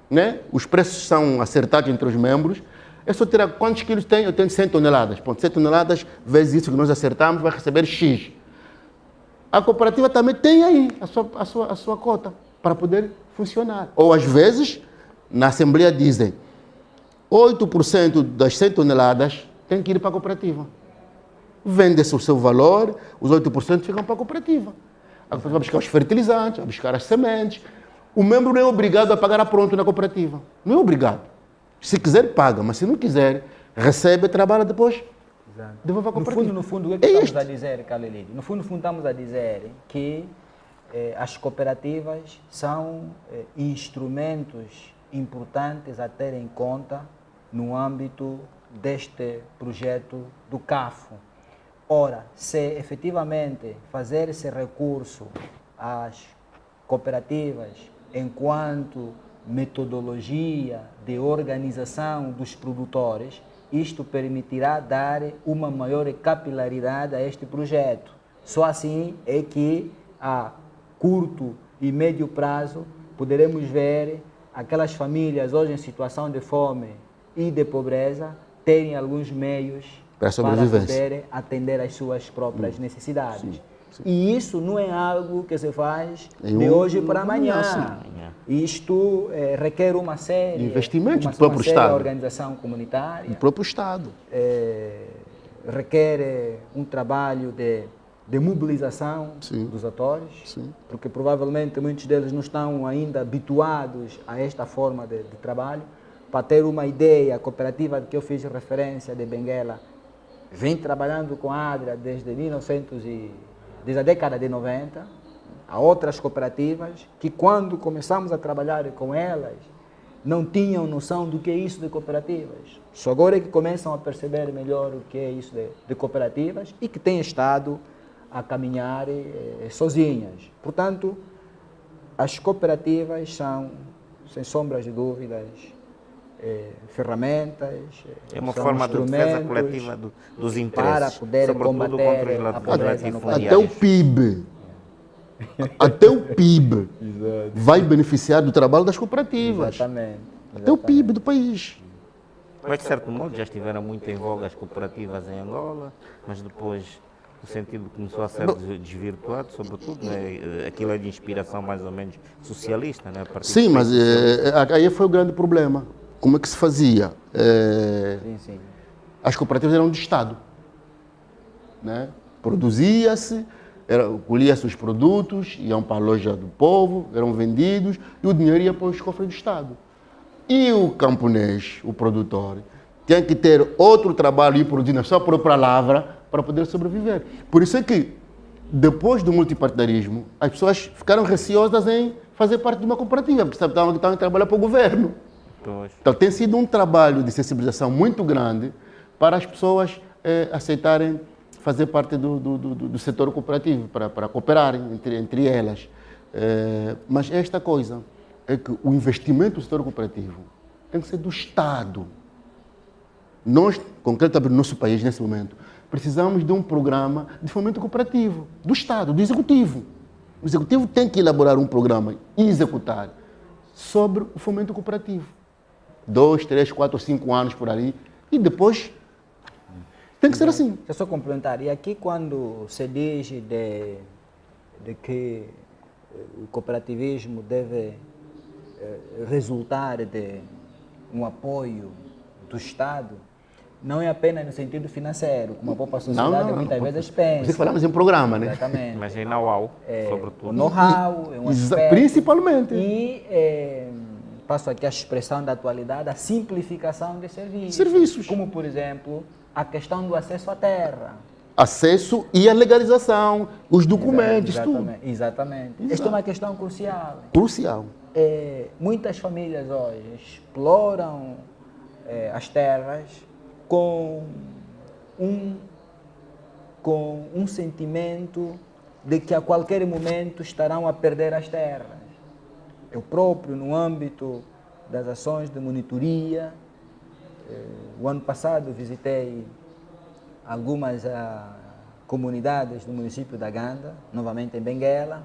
né? Os preços são acertados entre os membros. É só tirar quantos quilos tem? Eu tenho 100 toneladas. Ponto, 100 toneladas, vezes isso que nós acertamos, vai receber X. A cooperativa também tem aí a sua cota para poder funcionar. Ou às vezes, na Assembleia dizem, 8% das 100 toneladas tem que ir para a cooperativa. Vende-se o seu valor, os 8% ficam para a cooperativa. A cooperativa vai buscar os fertilizantes, vai buscar as sementes. O membro não é obrigado a pagar a pronto na cooperativa. Não é obrigado. Se quiser, paga, mas se não quiser, recebe, trabalha depois, devolve a cooperativa. No fundo, o que estamos a dizer, Calelide? No fundo, estamos a dizer que as cooperativas são instrumentos importantes a ter em conta no âmbito deste projeto do CAFO. Ora, se efetivamente fazer esse recurso às cooperativas enquanto metodologia de organização dos produtores, isto permitirá dar uma maior capilaridade a este projeto. Só assim é que a curto e médio prazo poderemos ver aquelas famílias hoje em situação de fome e de pobreza terem alguns meios para poderem atender às suas próprias necessidades. Sim, sim. E isso não é algo que se faz de hoje para amanhã. Isto requer uma série investimento do uma próprio séria Estado, organização comunitária, do próprio Estado. Requer um trabalho de mobilização Sim. dos atores, Sim. porque provavelmente muitos deles não estão ainda habituados a esta forma de trabalho. Para ter uma ideia, a cooperativa de que eu fiz referência de Benguela vem trabalhando com a ADRA desde a década de 90. Há outras cooperativas que, quando começamos a trabalhar com elas, não tinham noção do que é isso de cooperativas. Só agora é que começam a perceber melhor o que é isso de cooperativas e que têm estado a caminhar sozinhas. Portanto, as cooperativas são, sem sombras de dúvidas, ferramentas, é uma são forma de defesa instrumentos coletiva dos interesses, para poder sobretudo combater contra a os pobreza no país. Até o PIB. Até o PIB vai beneficiar do trabalho das cooperativas. Exatamente. Até o PIB do país. Mas, de certo modo, já estiveram muito em voga as cooperativas em Angola, mas depois o sentido começou a ser desvirtuado, sobretudo, né? Aquilo é de inspiração mais ou menos socialista, né? Sim, mas aí foi o grande problema. Como é que se fazia? Sim. As cooperativas eram do Estado, né? Produzia-se, colhia-se os produtos, iam para a loja do povo, eram vendidos e o dinheiro ia para os cofres do Estado. E o camponês, o produtor, tinha que ter outro trabalho e produzir na sua própria lavra para poder sobreviver. Por isso é que, depois do multipartidarismo, as pessoas ficaram receosas em fazer parte de uma cooperativa, porque estavam a trabalhar para o governo. Então tem sido um trabalho de sensibilização muito grande para as pessoas aceitarem fazer parte do setor cooperativo, para cooperarem entre elas. Mas esta coisa é que o investimento do setor cooperativo tem que ser do Estado. Nós, concretamente no nosso país, nesse momento, precisamos de um programa de fomento cooperativo, do Estado, do Executivo. O Executivo tem que elaborar um programa e executar sobre o fomento cooperativo. 2, 3, 4, 5 anos por ali. E depois tem que ser assim. Deixa eu só complementar. E aqui, quando se diz de que o cooperativismo deve resultar de um apoio do Estado, não é apenas no sentido financeiro, como a própria sociedade muitas vezes pensa. Você falamos em programa, né? Exatamente. Mas em know-how, sobretudo. O know-how é um aspecto. Principalmente. E passo aqui a expressão da atualidade, a simplificação de serviços. Como, por exemplo, a questão do acesso à terra. Acesso e a legalização, os documentos, tudo. Exatamente. Esta é uma questão crucial. Crucial. Muitas famílias hoje exploram as terras com um sentimento de que a qualquer momento estarão a perder as terras. Eu próprio, no âmbito das ações de monitoria, o ano passado visitei algumas comunidades do município da Ganda, novamente em Benguela,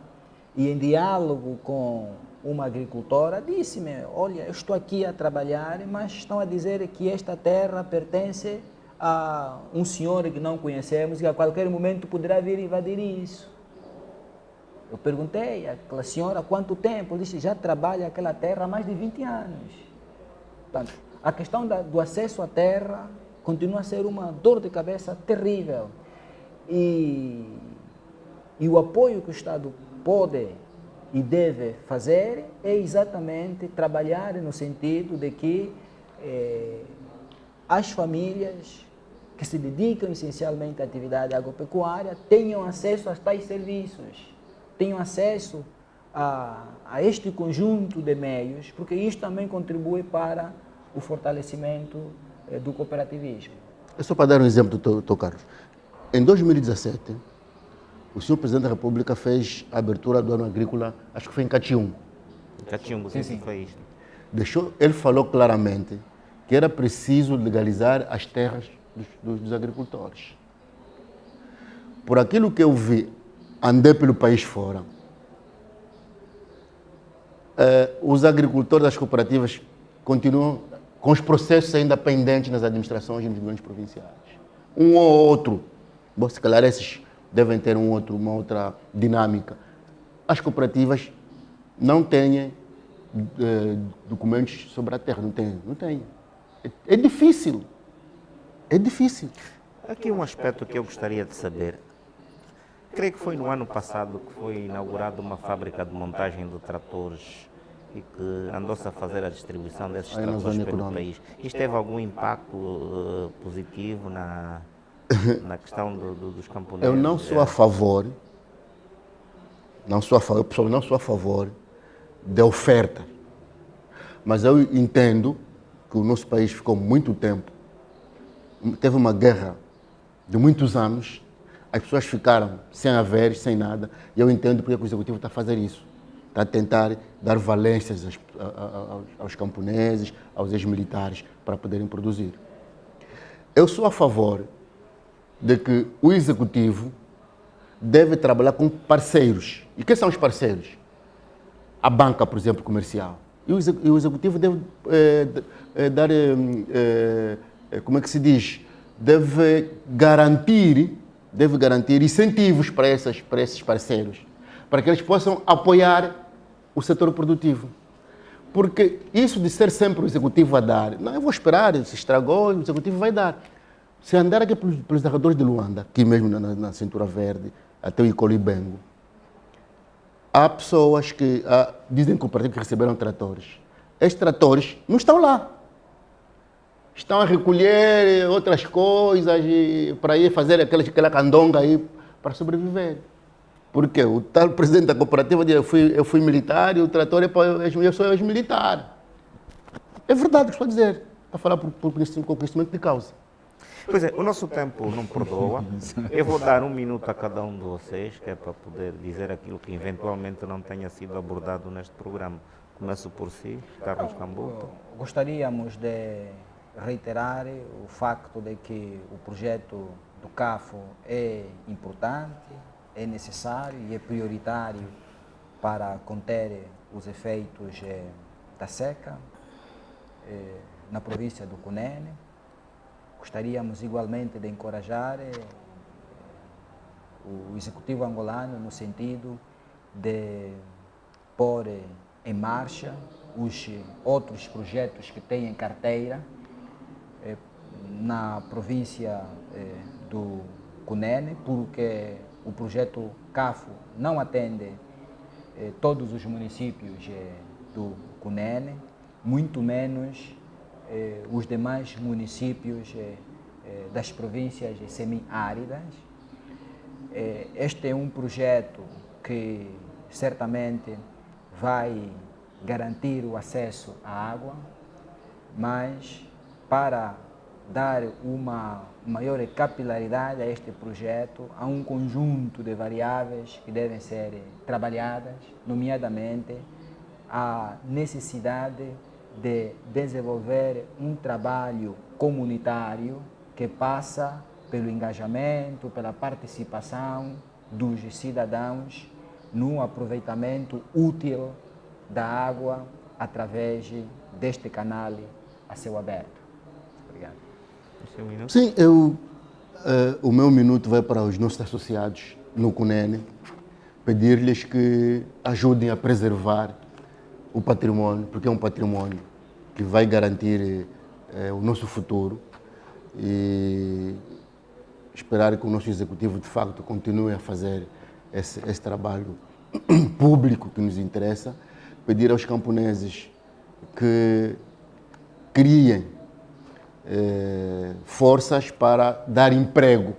e em diálogo com uma agricultora disse-me, olha, eu estou aqui a trabalhar, mas estão a dizer que esta terra pertence a um senhor que não conhecemos e a qualquer momento poderá vir invadir isso. Eu perguntei àquela senhora há quanto tempo, ela disse, já trabalha aquela terra há mais de 20 anos. Portanto, a questão do acesso à terra continua a ser uma dor de cabeça terrível. E o apoio que o Estado pode e deve fazer é exatamente trabalhar no sentido de que as famílias que se dedicam essencialmente à atividade agropecuária tenham acesso a tais serviços, tenham acesso a este conjunto de meios, porque isto também contribui para o fortalecimento do cooperativismo. É só para dar um exemplo, Dr. Carlos. Em 2017, o senhor Presidente da República fez a abertura do ano agrícola, acho que foi em Catiúm. Catiúm, sim, foi isto. Ele falou claramente que era preciso legalizar as terras dos agricultores. Por aquilo que eu vi, andei pelo país fora, os agricultores das cooperativas continuam com os processos ainda pendentes nas administrações e nos governos provinciais. Um ou outro, bom, se calhar esses devem ter uma outra dinâmica. As cooperativas não têm documentos sobre a terra, não tem. É difícil. É difícil. Aqui um aspecto que eu gostaria de saber. Creio que foi no ano passado que foi inaugurada uma fábrica de montagem de tratores e que andou-se a fazer a distribuição desses tratores pelo país. Isto teve algum impacto positivo na questão dos camponeses? Eu não sou a favor, eu pessoalmente não sou a favor da oferta, mas eu entendo que o nosso país ficou muito tempo, teve uma guerra de muitos anos, as pessoas ficaram sem haveres, sem nada, e eu entendo porque o Executivo está a fazer isso. Está a tentar dar valências aos camponeses, aos ex-militares, para poderem produzir. Eu sou a favor de que o Executivo deve trabalhar com parceiros. E quem são os parceiros? A banca, por exemplo, comercial. E o Executivo deve dar, como é que se diz? Deve garantir incentivos para esses parceiros, para que eles possam apoiar o setor produtivo. Porque isso de ser sempre o Executivo a dar, não, eu vou esperar, se estragou, o Executivo vai dar. Se andar aqui pelos narradores de Luanda, aqui mesmo na Cintura Verde, até o Icolibengo, há pessoas que dizem que receberam tratores. Estes tratores não estão lá. Estão a recolher outras coisas para ir fazer aquela candonga aí para sobreviver. Porque o tal presidente da cooperativa diz, eu fui militar e o trator eu sou ex-militar. É verdade o que estou a dizer, para falar por conhecimento de causa. Pois é, o nosso tempo não perdoa. Eu vou dar 1 minuto a cada um de vocês, que é para poder dizer aquilo que eventualmente não tenha sido abordado neste programa. Começo por si, Carlos Cambuta. Gostaríamos de reiterar o facto de que o projeto do CAFO é importante, é necessário e é prioritário para conter os efeitos da seca na província do Cunene. Gostaríamos igualmente de encorajar o Executivo angolano no sentido de pôr em marcha os outros projetos que tem em carteira na província do Cunene, porque o projeto CAFO não atende todos os municípios do Cunene, muito menos os demais municípios das províncias semiáridas. Este é um projeto que certamente vai garantir o acesso à água, mas para dar uma maior capilaridade a este projeto, há um conjunto de variáveis que devem ser trabalhadas, nomeadamente a necessidade de desenvolver um trabalho comunitário que passa pelo engajamento, pela participação dos cidadãos no aproveitamento útil da água através deste canal a céu aberto. Obrigado. Sim, o meu minuto vai para os nossos associados no Cunene, pedir-lhes que ajudem a preservar o património, porque é um património que vai garantir o nosso futuro, e esperar que o nosso executivo de facto continue a fazer esse trabalho público que nos interessa, pedir aos camponeses que criem forças para dar emprego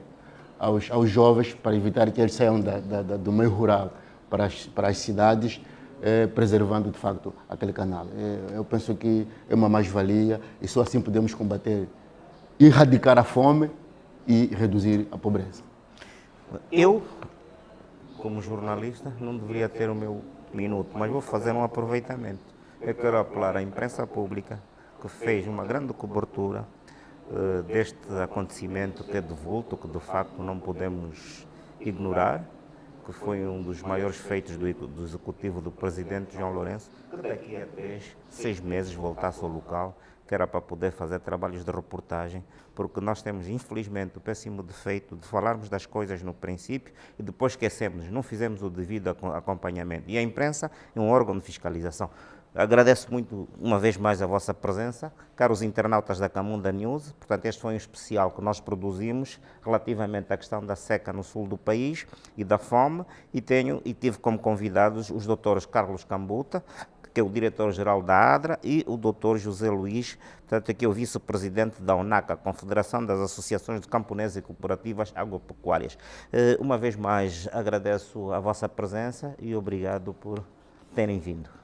aos jovens, para evitar que eles saiam do meio rural para as cidades, preservando de facto aquele canal. Eu penso que é uma mais-valia e só assim podemos combater, erradicar a fome e reduzir a pobreza. Eu, como jornalista, não deveria ter o meu minuto, mas vou fazer um aproveitamento. Eu quero apelar à imprensa pública que fez uma grande cobertura deste acontecimento que é de vulto, que de facto não podemos ignorar, que foi um dos maiores feitos do executivo do presidente João Lourenço, que daqui a 6 meses voltasse ao local, que era para poder fazer trabalhos de reportagem, porque nós temos, infelizmente, o péssimo defeito de falarmos das coisas no princípio e depois esquecemos, não fizemos o devido acompanhamento. E a imprensa é um órgão de fiscalização. Agradeço muito, uma vez mais, a vossa presença, caros internautas da Camunda News. Portanto, este foi um especial que nós produzimos relativamente à questão da seca no sul do país e da fome, e tive como convidados os doutores Carlos Cambuta, que é o diretor-geral da ADRA, e o doutor José Luís, portanto, que é o vice-presidente da ONACA, Confederação das Associações de Camponeses e Cooperativas Agropecuárias. Uma vez mais, agradeço a vossa presença e obrigado por terem vindo.